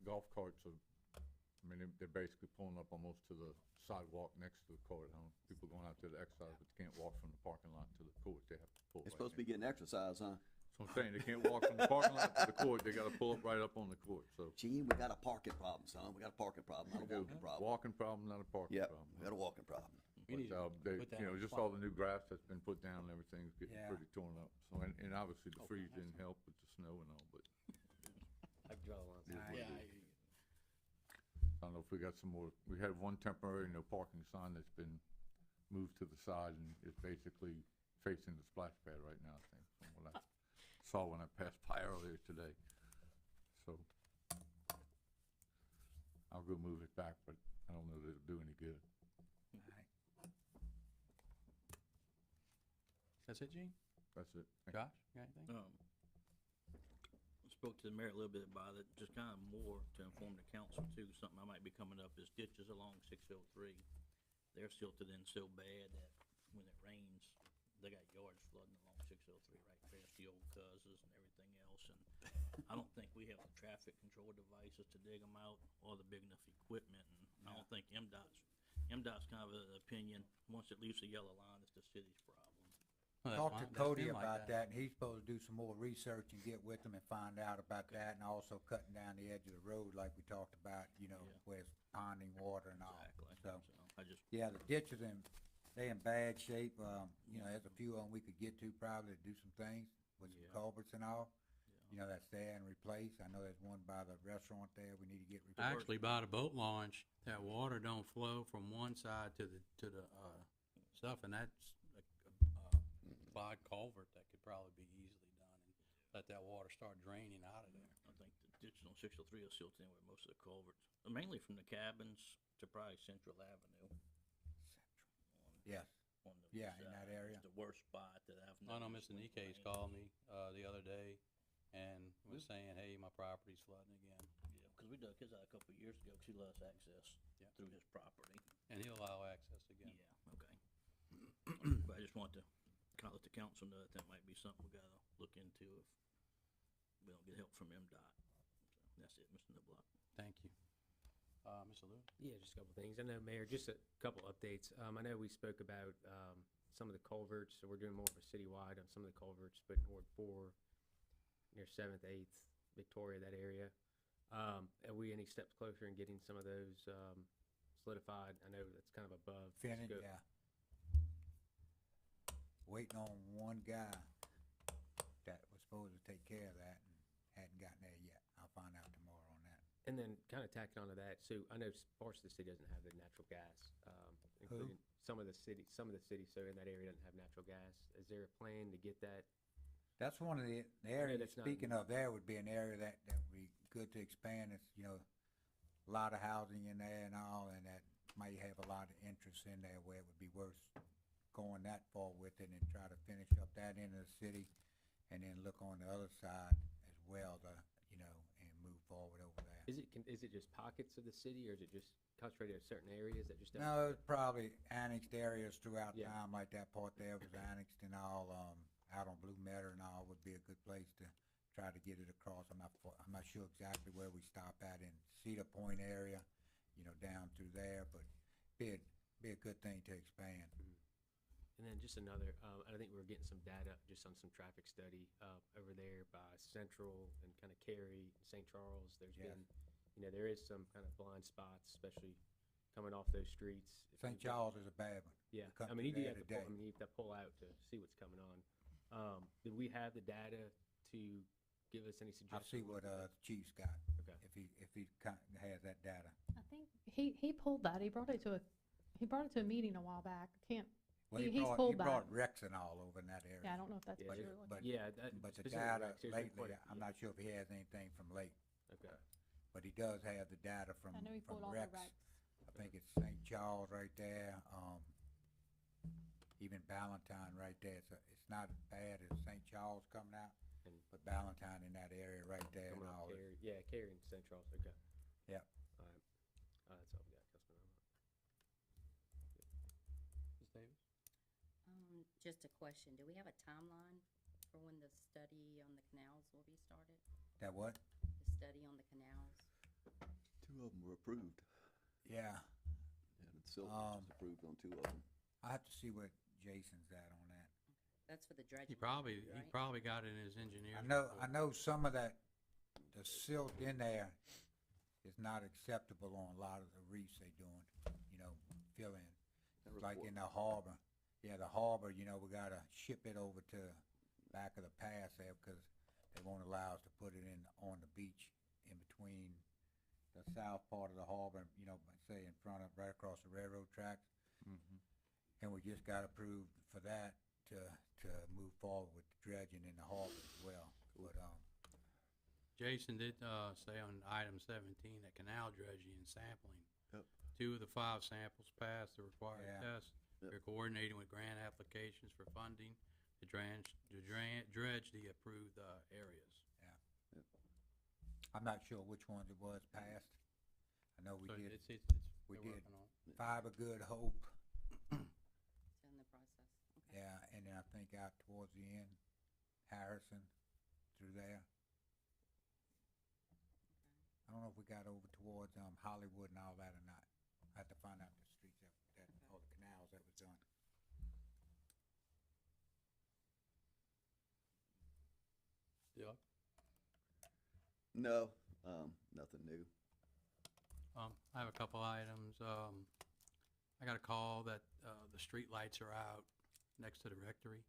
The golf carts are, I mean, they're basically pulling up almost to the sidewalk next to the court, people going out there to exercise, but they can't walk from the parking lot to the court, they have to pull. They're supposed to be getting exercise, huh? So I'm saying, they can't walk from the parking lot to the court, they gotta pull up right up on the court, so. Gene, we got a parking problem, son. We got a parking problem, not a walking problem. Walking problem, not a parking Yep, problem. we got a walking problem. We need to They, put that you know, on just file. all the new grass that's been put down and everything's getting Yeah. pretty torn up. So, and obviously the Oh, freeze that's didn't help with the snow and all, but I can draw a line. it is what Yeah, it is. I don't know if we got some more, we had one temporary no parking sign that's been moved to the side and is basically facing the splash pad right now, I think, from what I saw when I passed by earlier today. So, I'll go move it back, but I don't know that it'll do any good. Alright. That's it, Gene? That's it. Thank you. Josh, you got anything? I spoke to the mayor a little bit about it, just kind of more to inform the council too. Something I might be coming up is ditches along 603. They're silted in so bad that when it rains, they got yards flooding along 603 right past the old Cuz's and everything else. And I don't think we have the traffic control devices to dig them out or the big enough equipment. And I don't think MDOT's kind of an opinion, once it leaves the yellow line, it's the city's problem. Well, that's Talk to fine. That's Cody been like about that, and he's supposed to do some more research and get with them and find out about that, and also cutting down the edge of the road like we talked about, you know, Yeah. where it's ponding water and all. Exactly. So, I just, yeah, the ditches they in bad shape, you know, there's a few of them we could get to probably to do some things with some Yeah. culverts and all. Yeah. You know, that's there and replace. I know there's one by the restaurant there we need to get replaced. Actually, by the boat launch, that water don't flow from one side to the stuff, and that's a clogged culvert that could probably be easily done, and let that water start draining out of there. I think the ditches on 603 are silted in with most of the culverts, mainly from the cabins to probably Central Avenue. Yes, On the Yeah, east in that side. area. It's the worst spot that I've I know noticed Mr. when it Nikkei's rains. called me, the other day and was saying, hey, my property's flooding again. Yeah, because we dug his out a couple of years ago, because he let us access Yeah. through his property. And he'll allow access again. Yeah, okay. But I just want to kind of let the council know that might be something we gotta look into if we don't get help from MDOT. So that's it, Mr. Niblock. Thank you. Mr. Lewis? Yeah, just a couple things. I know, Mayor, just a couple updates. I know we spoke about some of the culverts, so we're doing more of a citywide on some of the culverts, but Ward 4, near 7th, 8th, Victoria, that area. Are we any steps closer in getting some of those solidified? I know that's kind of above finished, scope. yeah. Waiting on one guy that was supposed to take care of that and hadn't gotten there yet. I'll find out tomorrow on that. And then kind of tacking onto that, so I know parts of the city doesn't have the natural gas, including some of the cities, so in that area doesn't have natural gas. Is there a plan to get that That's one of the areas, that's not- speaking of, there would be an area that would be good to expand. It's, a lot of housing in there and all, and that might have a lot of interest in there where it would be worth going that far with it and try to finish up that end of the city and then look on the other side as well to, and move forward over there. Is it just pockets of the city, or is it just concentrated in certain areas that just don't? No, it's probably annexed areas throughout Yeah. town, like that part there was annexed and all, out on Blue Meadow and all would be a good place to try to get it across. I'm not sure exactly where we stop at in Cedar Point area, down through there, but be a good thing to expand. And then just another, I think we were getting some data just on some traffic study over there by Central and kind of Cary, St. Charles. There's Yes. been, there is some kind of blind spots, especially coming off those streets. If St. you've got- Charles is a bad one. Yeah, come I mean, you through do there have to pull, today. you have to pull out to see what's coming on. Did we have the data to give us any I'll suggestions? see what, the chief's got, Okay. if he has that data. I think he pulled that. He brought it to a meeting a while back. I can't, Well, He's he pulled brought that. Rex and all over in that area. yeah, I don't know if that's Yeah, what it you're is, looking but- Yeah, But the specifically data Rex, there's been lately, quite a- I'm yeah. not sure if he has anything from late, Okay. but he does have the data from I know he pulled all Rex. the Rex. I think it's St. Charles right there, even Ballantyne right there. It's not as bad as St. Charles coming out, And but Ballantyne in that area right there and coming off all. Cary, yeah, Cary and St. Charles, okay. Yep. All right. That's all we got, Councilman Ahmad. Ms. Davis? Just a question, do we have a timeline for when the study on the canals will be started? That what? The study on the canals? 2 of them were approved, Yeah, and Silver was approved on 2 of them. I have to see what Jason's at on that. That's for the dredging. He probably right? got it in his engineer. I know some of that, the silt in there is not acceptable on a lot of the reefs they doing, fill in. That Like report- in the harbor. Yeah, the harbor, we gotta ship it over to back of the pass there because they won't allow us to put it on the beach in between the south part of the harbor, say in front of, right across the railroad tracks. Mhm. And we just got approved for that to move forward with the dredging in the harbor as well. But, Jason did say on item 17 that canal dredging and sampling. Yep. 2 of the 5 samples passed the required Yeah. test. Yep. They're coordinating with grant applications for funding to dredge the approved areas. I'm not sure which ones it was passed. I know we So did it's we they're did. working on it. Fiber Good Hope, It's in the process, okay. yeah, and then I think out towards the end, Harrison through there. I don't know if we got over towards Hollywood and all that or not. I have to find out the streets that or the canals that was done. Yeah. No, nothing new. I have a couple items. I got a call that the street lights are out next to the rectory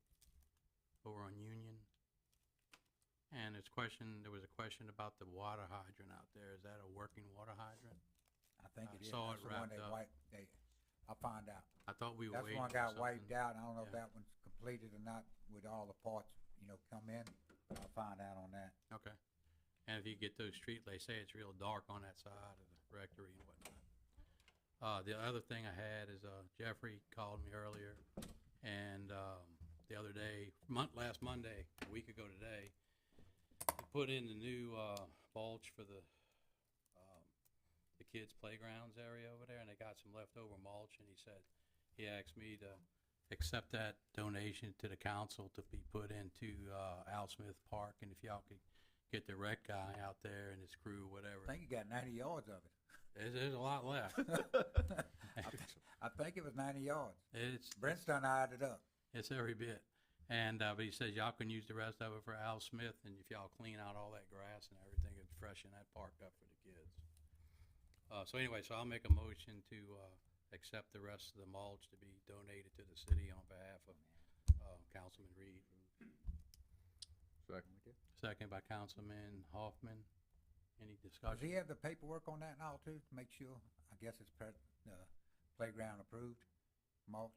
over on Union. And there was a question about the water hydrant out there. Is that a working water hydrant? I think I it is. saw That's it the one wrapped they up. wiped. I'll find out. I thought we were That's waiting one for got wiped something. out. I don't know if Yeah. that one's completed or not with all the parts, come in. But I'll find out on that. Okay. And if you get those street, they say it's real dark on that side of the rectory and whatnot. The other thing I had is Jeffrey called me earlier, and the other day, last Monday, a week ago today, he put in the new mulch for the kids' playgrounds area over there, and they got some leftover mulch, and he asked me to accept that donation to the council to be put into Al Smith Park, and if y'all could get the rec guy out there and his crew, whatever. I think you got 90 yards of it. There's a lot left. I think it was 90 yards. It's Brent's done eyed it up. it's every bit. And but he says y'all can use the rest of it for Al Smith, and if y'all clean out all that grass and everything, it'd freshen that park up for the kids. So anyway, so I'll make a motion to accept the rest of the mulch to be donated to the city on behalf of Councilman Reed. Second. Second by Councilman Hoffman. Any Does discussion? he have the paperwork on that and all too, to make sure? I guess it's playground approved mulch.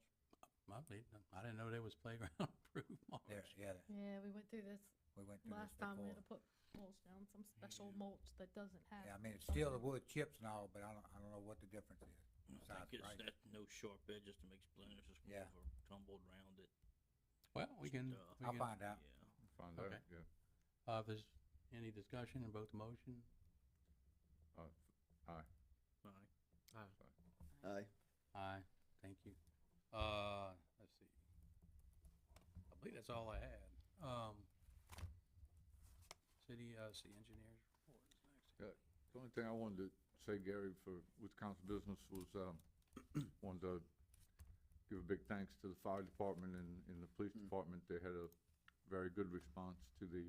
I didn't know there was playground approved mulch. There, yeah. Yeah, Yeah, we went through this We went through this last time. We before. had to put mulch down, some special mulch that doesn't have. Yeah, I mean, it's still the wood chips and all, but I don't know what the difference is. I besides think it's price. that no sharp edges to make splinters, it's more Yeah. of a tumbled round it. Well, we can, Just, we I'll can, find out. Yeah. Find out, Okay. yeah. if there's any discussion in both the motion, Aye. Aye. Aye. aye, thank you. Let's see. I believe that's all I had. City, engineers report is next. Yeah, the only thing I wanted to say, Gary, with council business was, wanted to give a big thanks to the fire department and the police department. They had a very good response to the,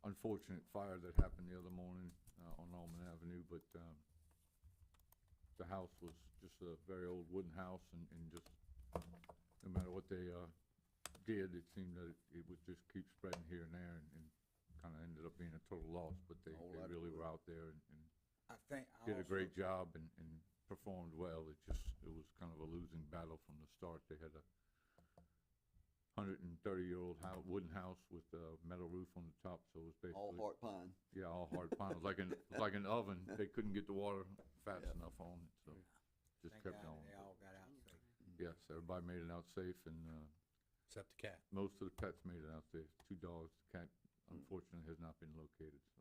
unfortunate fire that happened the other morning, on Alman Avenue, but, the house was just a very old wooden house and just, no matter what they, did, it seemed that it would just keep spreading here and there and kinda ended up being a total loss, but they Whole lot of really wood. were out there and I think I did a also- great job and performed well. It was kind of a losing battle from the start. They had a 130-year-old wooden house with a metal roof on the top, so it was basically. All heart pine. Yeah, all hard pine. It was like an oven. They couldn't get the water fast Yeah. enough on it, so just Thank kept God going. they all got out safe. Yes, everybody made it out safe and, Except the cat. most of the pets made it out safe. 2 dogs. The cat unfortunately has not been located, so.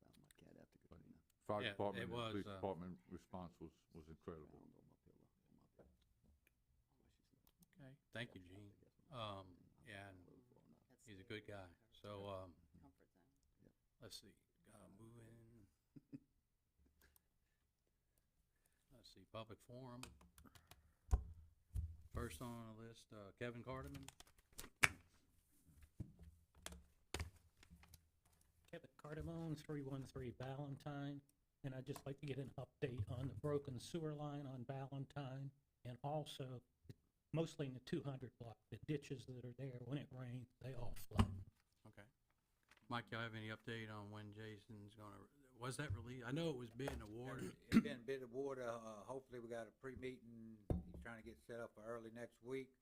Found my cat after Katrina. Fire Yeah, department it and was, police department response was incredible. Found on my pillow, on my bed. Okay, thank you, Gene. Yeah, and That's he's a the good guy. So, comfort zone. let's see, moving. Let's see, public forum. First on the list, Kevin Carterman. Kevin Cardamone, 313 Valentine, and I'd just like to get an update on the broken sewer line on Valentine, and also, mostly in the 200 block, the ditches that are there, when it rains, they all flood. Okay. Mike, y'all have any update on when Jason's gonna, was that released? I know it was bid and awarded. It's been bid award, hopefully we got a pre-meeting, he's trying to get set up for early next week.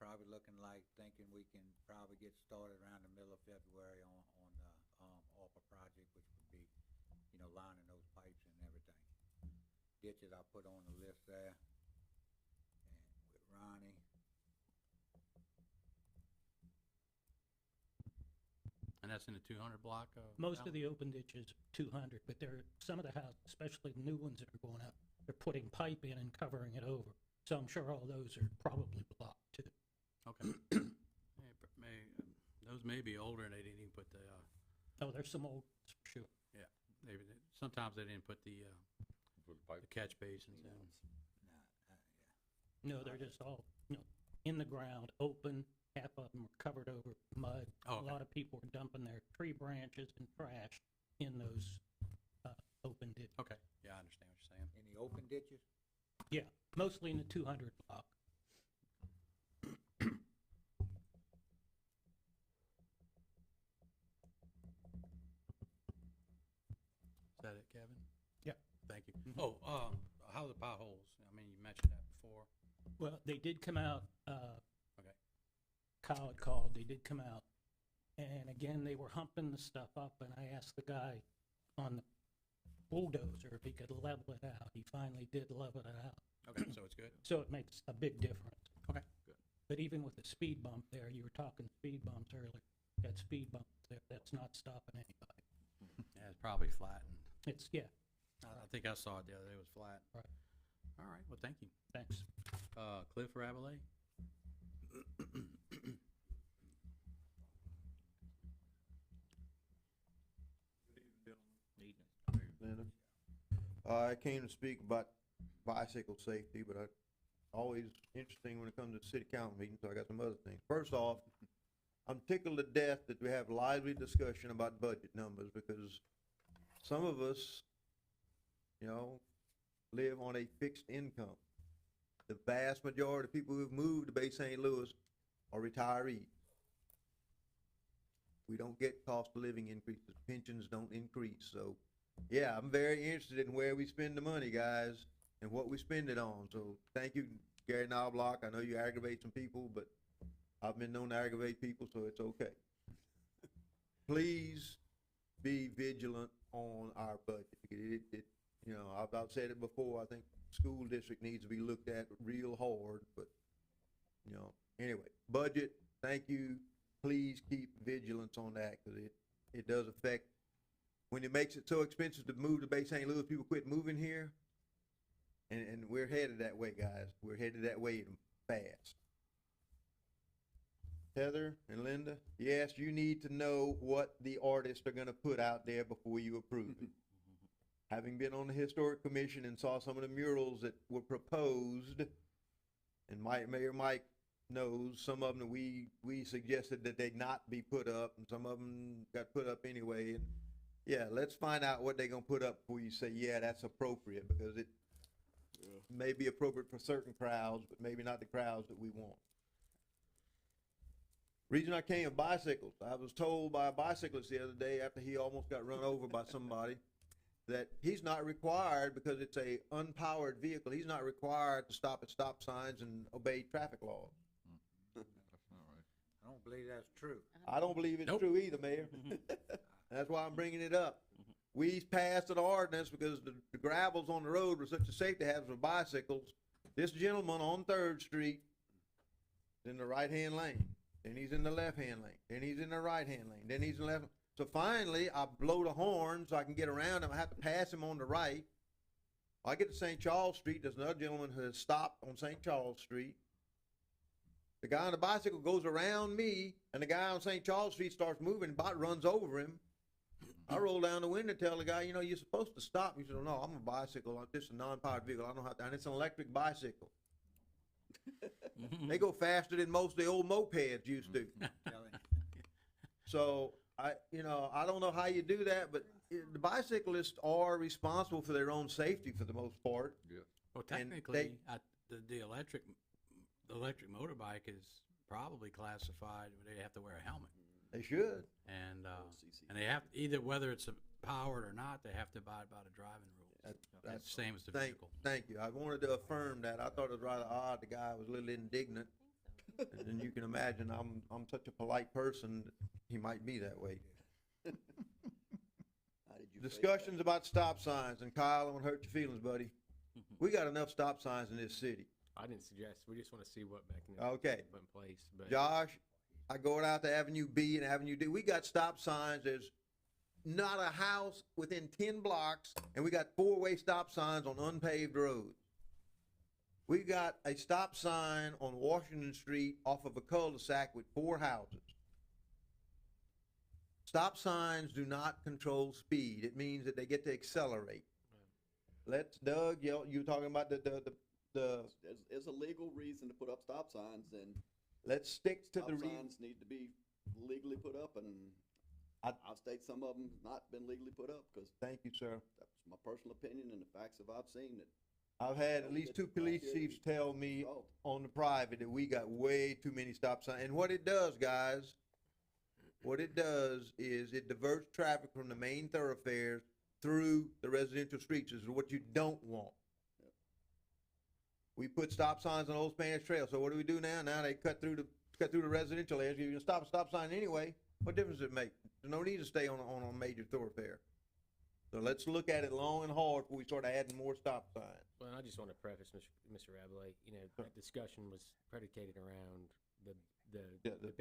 Probably looking like, thinking we can probably get started around the middle of February on the, ARPA project, which would be, lining those pipes and everything. Ditches I put on the list there, and with Ronnie. And that's in the 200 block of? Most of the open ditches, 200, but there are some of the houses, especially the new ones that are going up, they're putting pipe in and covering it over. So I'm sure all those are probably blocked too. Okay. Those may be older and they didn't even put the, Oh, there's some old, for sure. sometimes they didn't put the For the pipe. catch basins in. No, they're just all, in the ground, open. Half of them are covered over with mud. Oh, okay. A lot of people are dumping their tree branches and trash in those open ditches. Okay, yeah, I understand what you're saying. Any open ditches? Yeah, mostly in the 200 block. Is that it, Kevin? Yep. Thank you. Oh, how are the potholes? I mean, you mentioned that before. Well, they did come out, Okay. Kyle had called, they did come out. And again, they were humping the stuff up, and I asked the guy on the bulldozer if he could level it out. He finally did level it out. Okay, so it's good? So it makes a big difference. Okay, good. But even with the speed bump there, you were talking speed bumps earlier, that speed bump there, that's not stopping anybody. Yeah, it's probably flattened. It's, yeah, I think I saw it the other day, it was flat. Right. All right, well, thank you. thanks. Cliff Rabelais? Evening. I came to speak about bicycle safety, but always interesting when it comes to city council meetings, so I got some other things. First off, I'm tickled to death that we have lively discussion about budget numbers, because some of us, live on a fixed income. The vast majority of people who've moved to Bay St. Louis are retirees. We don't get cost of living increases, pensions don't increase, so yeah, I'm very interested in where we spend the money, guys, and what we spend it on. So thank you, Gary Knobloch. I know you aggravate some people, but I've been known to aggravate people, so it's okay. Please be vigilant on our budget. You know, I've said it before, I think school district needs to be looked at real hard, but, you know, anyway, budget, thank you. Please keep vigilance on that, cause it does affect, when it makes it so expensive to move to Bay St. Louis, people quit moving here. And we're headed that way, guys. We're headed that way fast. Heather and Linda, yes, you need to know what the artists are gonna put out there before you approve it. Having been on the Historic Commission and saw some of the murals that were proposed, and Mayor Mike knows, some of them we suggested that they not be put up, and some of them got put up anyway, and yeah, let's find out what they're gonna put up before you say, yeah, that's appropriate, because it may be appropriate for certain crowds, but maybe not the crowds that we want. Reason I came with bicycles, I was told by a bicyclist the other day after he almost got run over by somebody that he's not required, because it's a unpowered vehicle, he's not required to stop at stop signs and obey traffic laws. That's not right. I don't believe that's true. I don't believe it's Nope. true either, Mayor. That's why I'm bringing it up. We passed an ordinance because the gravels on the road were such a safety hazard for bicycles. This gentleman on 3rd Street is in the right-hand lane, then he's in the left-hand lane, then he's in the right-hand lane, then he's in the left. So finally, I blow the horn so I can get around him. I have to pass him on the right. I get to St. Charles Street, there's another gentleman who has stopped on St. Charles Street. The guy on the bicycle goes around me, and the guy on St. Charles Street starts moving, and about runs over him. I roll down the window, tell the guy, you know, you're supposed to stop. He said, no, I'm a bicycle. This is a non-powered vehicle. I don't have to, and it's an electric bicycle. They go faster than most of the old mopeds used to. So I don't know how you do that, but the bicyclists are responsible for their own safety for the most part. Yes. Well, And technically, the electric motorbike is probably classified, they have to wear a helmet. They should. And they have, either whether it's powered or not, they have to abide by the driving rules. That's the same as the vehicle. Thank you. I wanted to affirm that. I thought it was rather odd. The guy was a little indignant. And you can imagine, I'm such a polite person, that he might be that way. Discussions about stop signs, and Kyle, I won't hurt your feelings, buddy. We got enough stop signs in this city. I didn't suggest, we just wanna see what mechanism Okay. put in place, but. Josh, I go out to Avenue B and Avenue D. We got stop signs. There's not a house within 10 blocks, and we got 4-way stop signs on unpaved roads. We got a stop sign on Washington Street off of a cul-de-sac with 4 houses. Stop signs do not control speed. It means that they get to accelerate. Doug, you were talking about the There's a legal reason to put up stop signs, and let's stick to stop the signs need to be legally put up, and I'll state some of them not been legally put up, because Thank you, sir. that's my personal opinion and the facts that I've seen that. I've had at least 2 police chiefs tell me Oh, on the private that we got way too many stop signs. And what it does, guys, is it diverts traffic from the main thoroughfares through the residential streets, is what you don't want. We put stop signs on Old Spanish Trail, so what do we do now? Now they cut through the residential areas. You can stop a stop sign anyway. What difference does it make? There's no need to stay on a major thoroughfare. So let's look at it long and hard before we start adding more stop signs. Well, I just want to preface, Mr. Rabelais, that discussion was predicated around the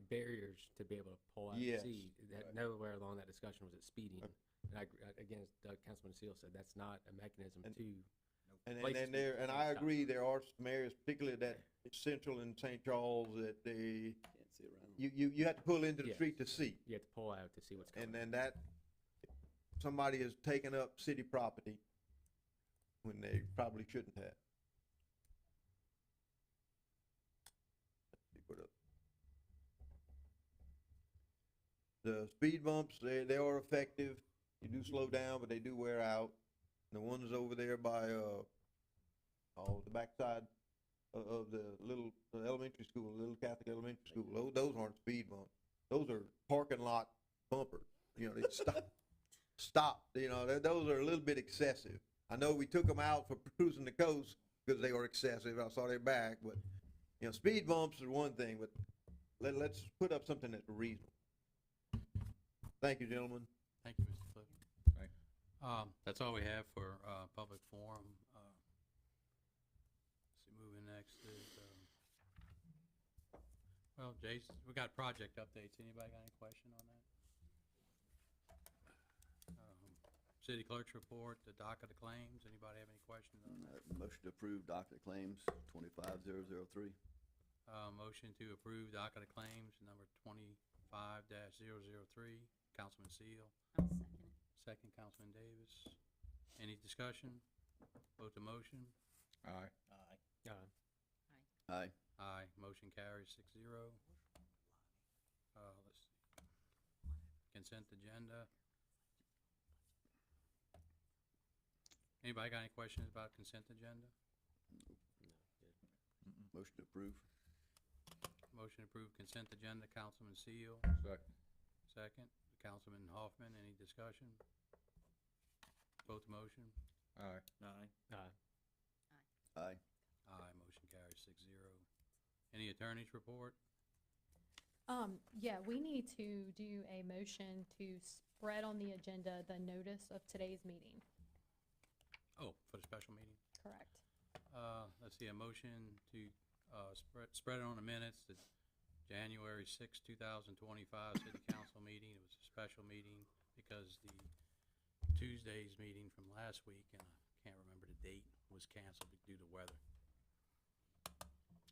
barriers to be able to pull out Yes. and see. That nowhere along that discussion was it speeding. And again, as Councilman Seal said, that's not a mechanism to. And I agree, there are some areas, particularly that Central and St. Charles, that can't see around. you have to pull into the Yes. street to see. You have to pull out to see what's coming. And then that, somebody has taken up city property when they probably shouldn't have. Let's see what else. The speed bumps, they are effective. You do slow down, but they do wear out. The ones over there by, the backside of the little elementary school, little Catholic elementary school, those aren't speed bumps. Those are parking lot bumpers. They stop, those are a little bit excessive. I know we took them out for cruising the coast because they were excessive. I saw their back, but, speed bumps are one thing, but let's put up something that's reasonable. Thank you, gentlemen. Thank you, Mr. Cliff. Thank That's all we have for, public forum. Let's see, moving next is, well, Jason, we got project updates. Anybody got any question on that? City clerk's report, the docket of claims. Anybody have any questions on that? Motion to approve docket claims 25003. Motion to approve docket of claims number 25-003. Councilman Seal, I'll second it. second Councilman Davis. Any discussion? Vote to motion. Aye. Aye. Aye. Motion carries 6-0. Let's see. Consent agenda. Anybody got any questions about consent agenda? Motion to approve. Motion to approve consent agenda, Councilman Seal, Second. second. Councilman Hoffman, any discussion? Vote to motion. Aye. Aye. Aye, motion carries 6-0. Any attorney's report? Yeah, we need to do a motion to spread on the agenda the notice of today's meeting. Oh, for the special meeting? Correct. Let's see, a motion to, spread it on the minutes, the January 6, 2025 city council meeting. It was a special meeting because the Tuesday's meeting from last week, and I can't remember the date, was canceled due to weather. It was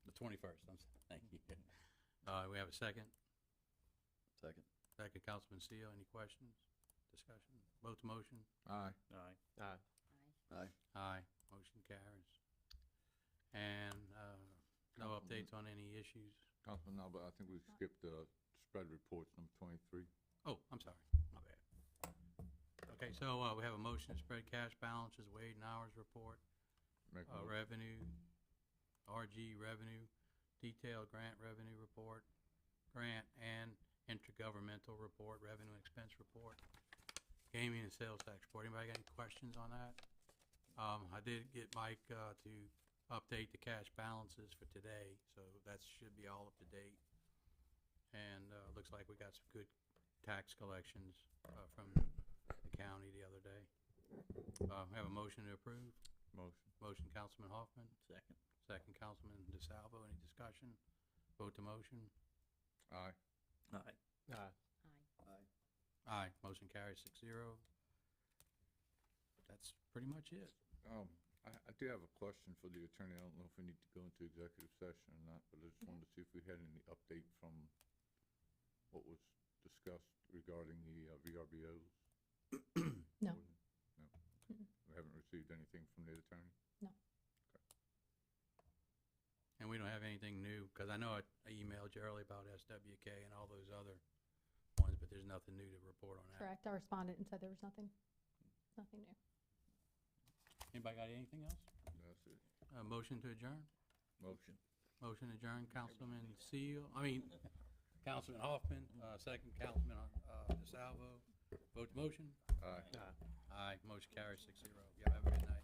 the 21st. The 21st, thank you. We have a second. Second. Second, Councilman Seal. Any questions? Discussion? Vote to motion. Aye. Aye. Aye. Motion carries. And, no updates on any issues? Councilman, no, but I think we skipped the spread reports, number 23. Oh, I'm sorry. My bad. Okay, so, we have a motion to spread cash balances, Wade and hours report, Make a motion. revenue, RG revenue, detailed grant revenue report, grant and intergovernmental report, revenue and expense report, gaming and sales tax report. Anybody got any questions on that? I did get Mike, to update the cash balances for today, so that should be all up to date. And, looks like we got some good tax collections, from the county the other day. We have a motion to approve. Motion. Motion, Councilman Hoffman. Second. Second, Councilman DeSalvo. Any discussion? Vote to motion. Aye. Aye. Motion carries 6-0. That's pretty much it. I do have a question for the attorney. I don't know if we need to go into executive session or not, but I just wanted to see if we had any update from what was discussed regarding the VRBOs. No. No. We haven't received anything from the attorney? And we don't have anything new, because I know I emailed you earlier about SWK and all those other ones, but there's nothing new to report on that. Correct. I responded and said there was nothing new. Anybody got anything else? That's it. Motion to adjourn? Motion. Motion adjourned, Councilman Councilman Hoffman, second Councilman, DeSalvo. Vote to motion? Aye. Aye. Motion carries 6-0. Yeah, have a good night.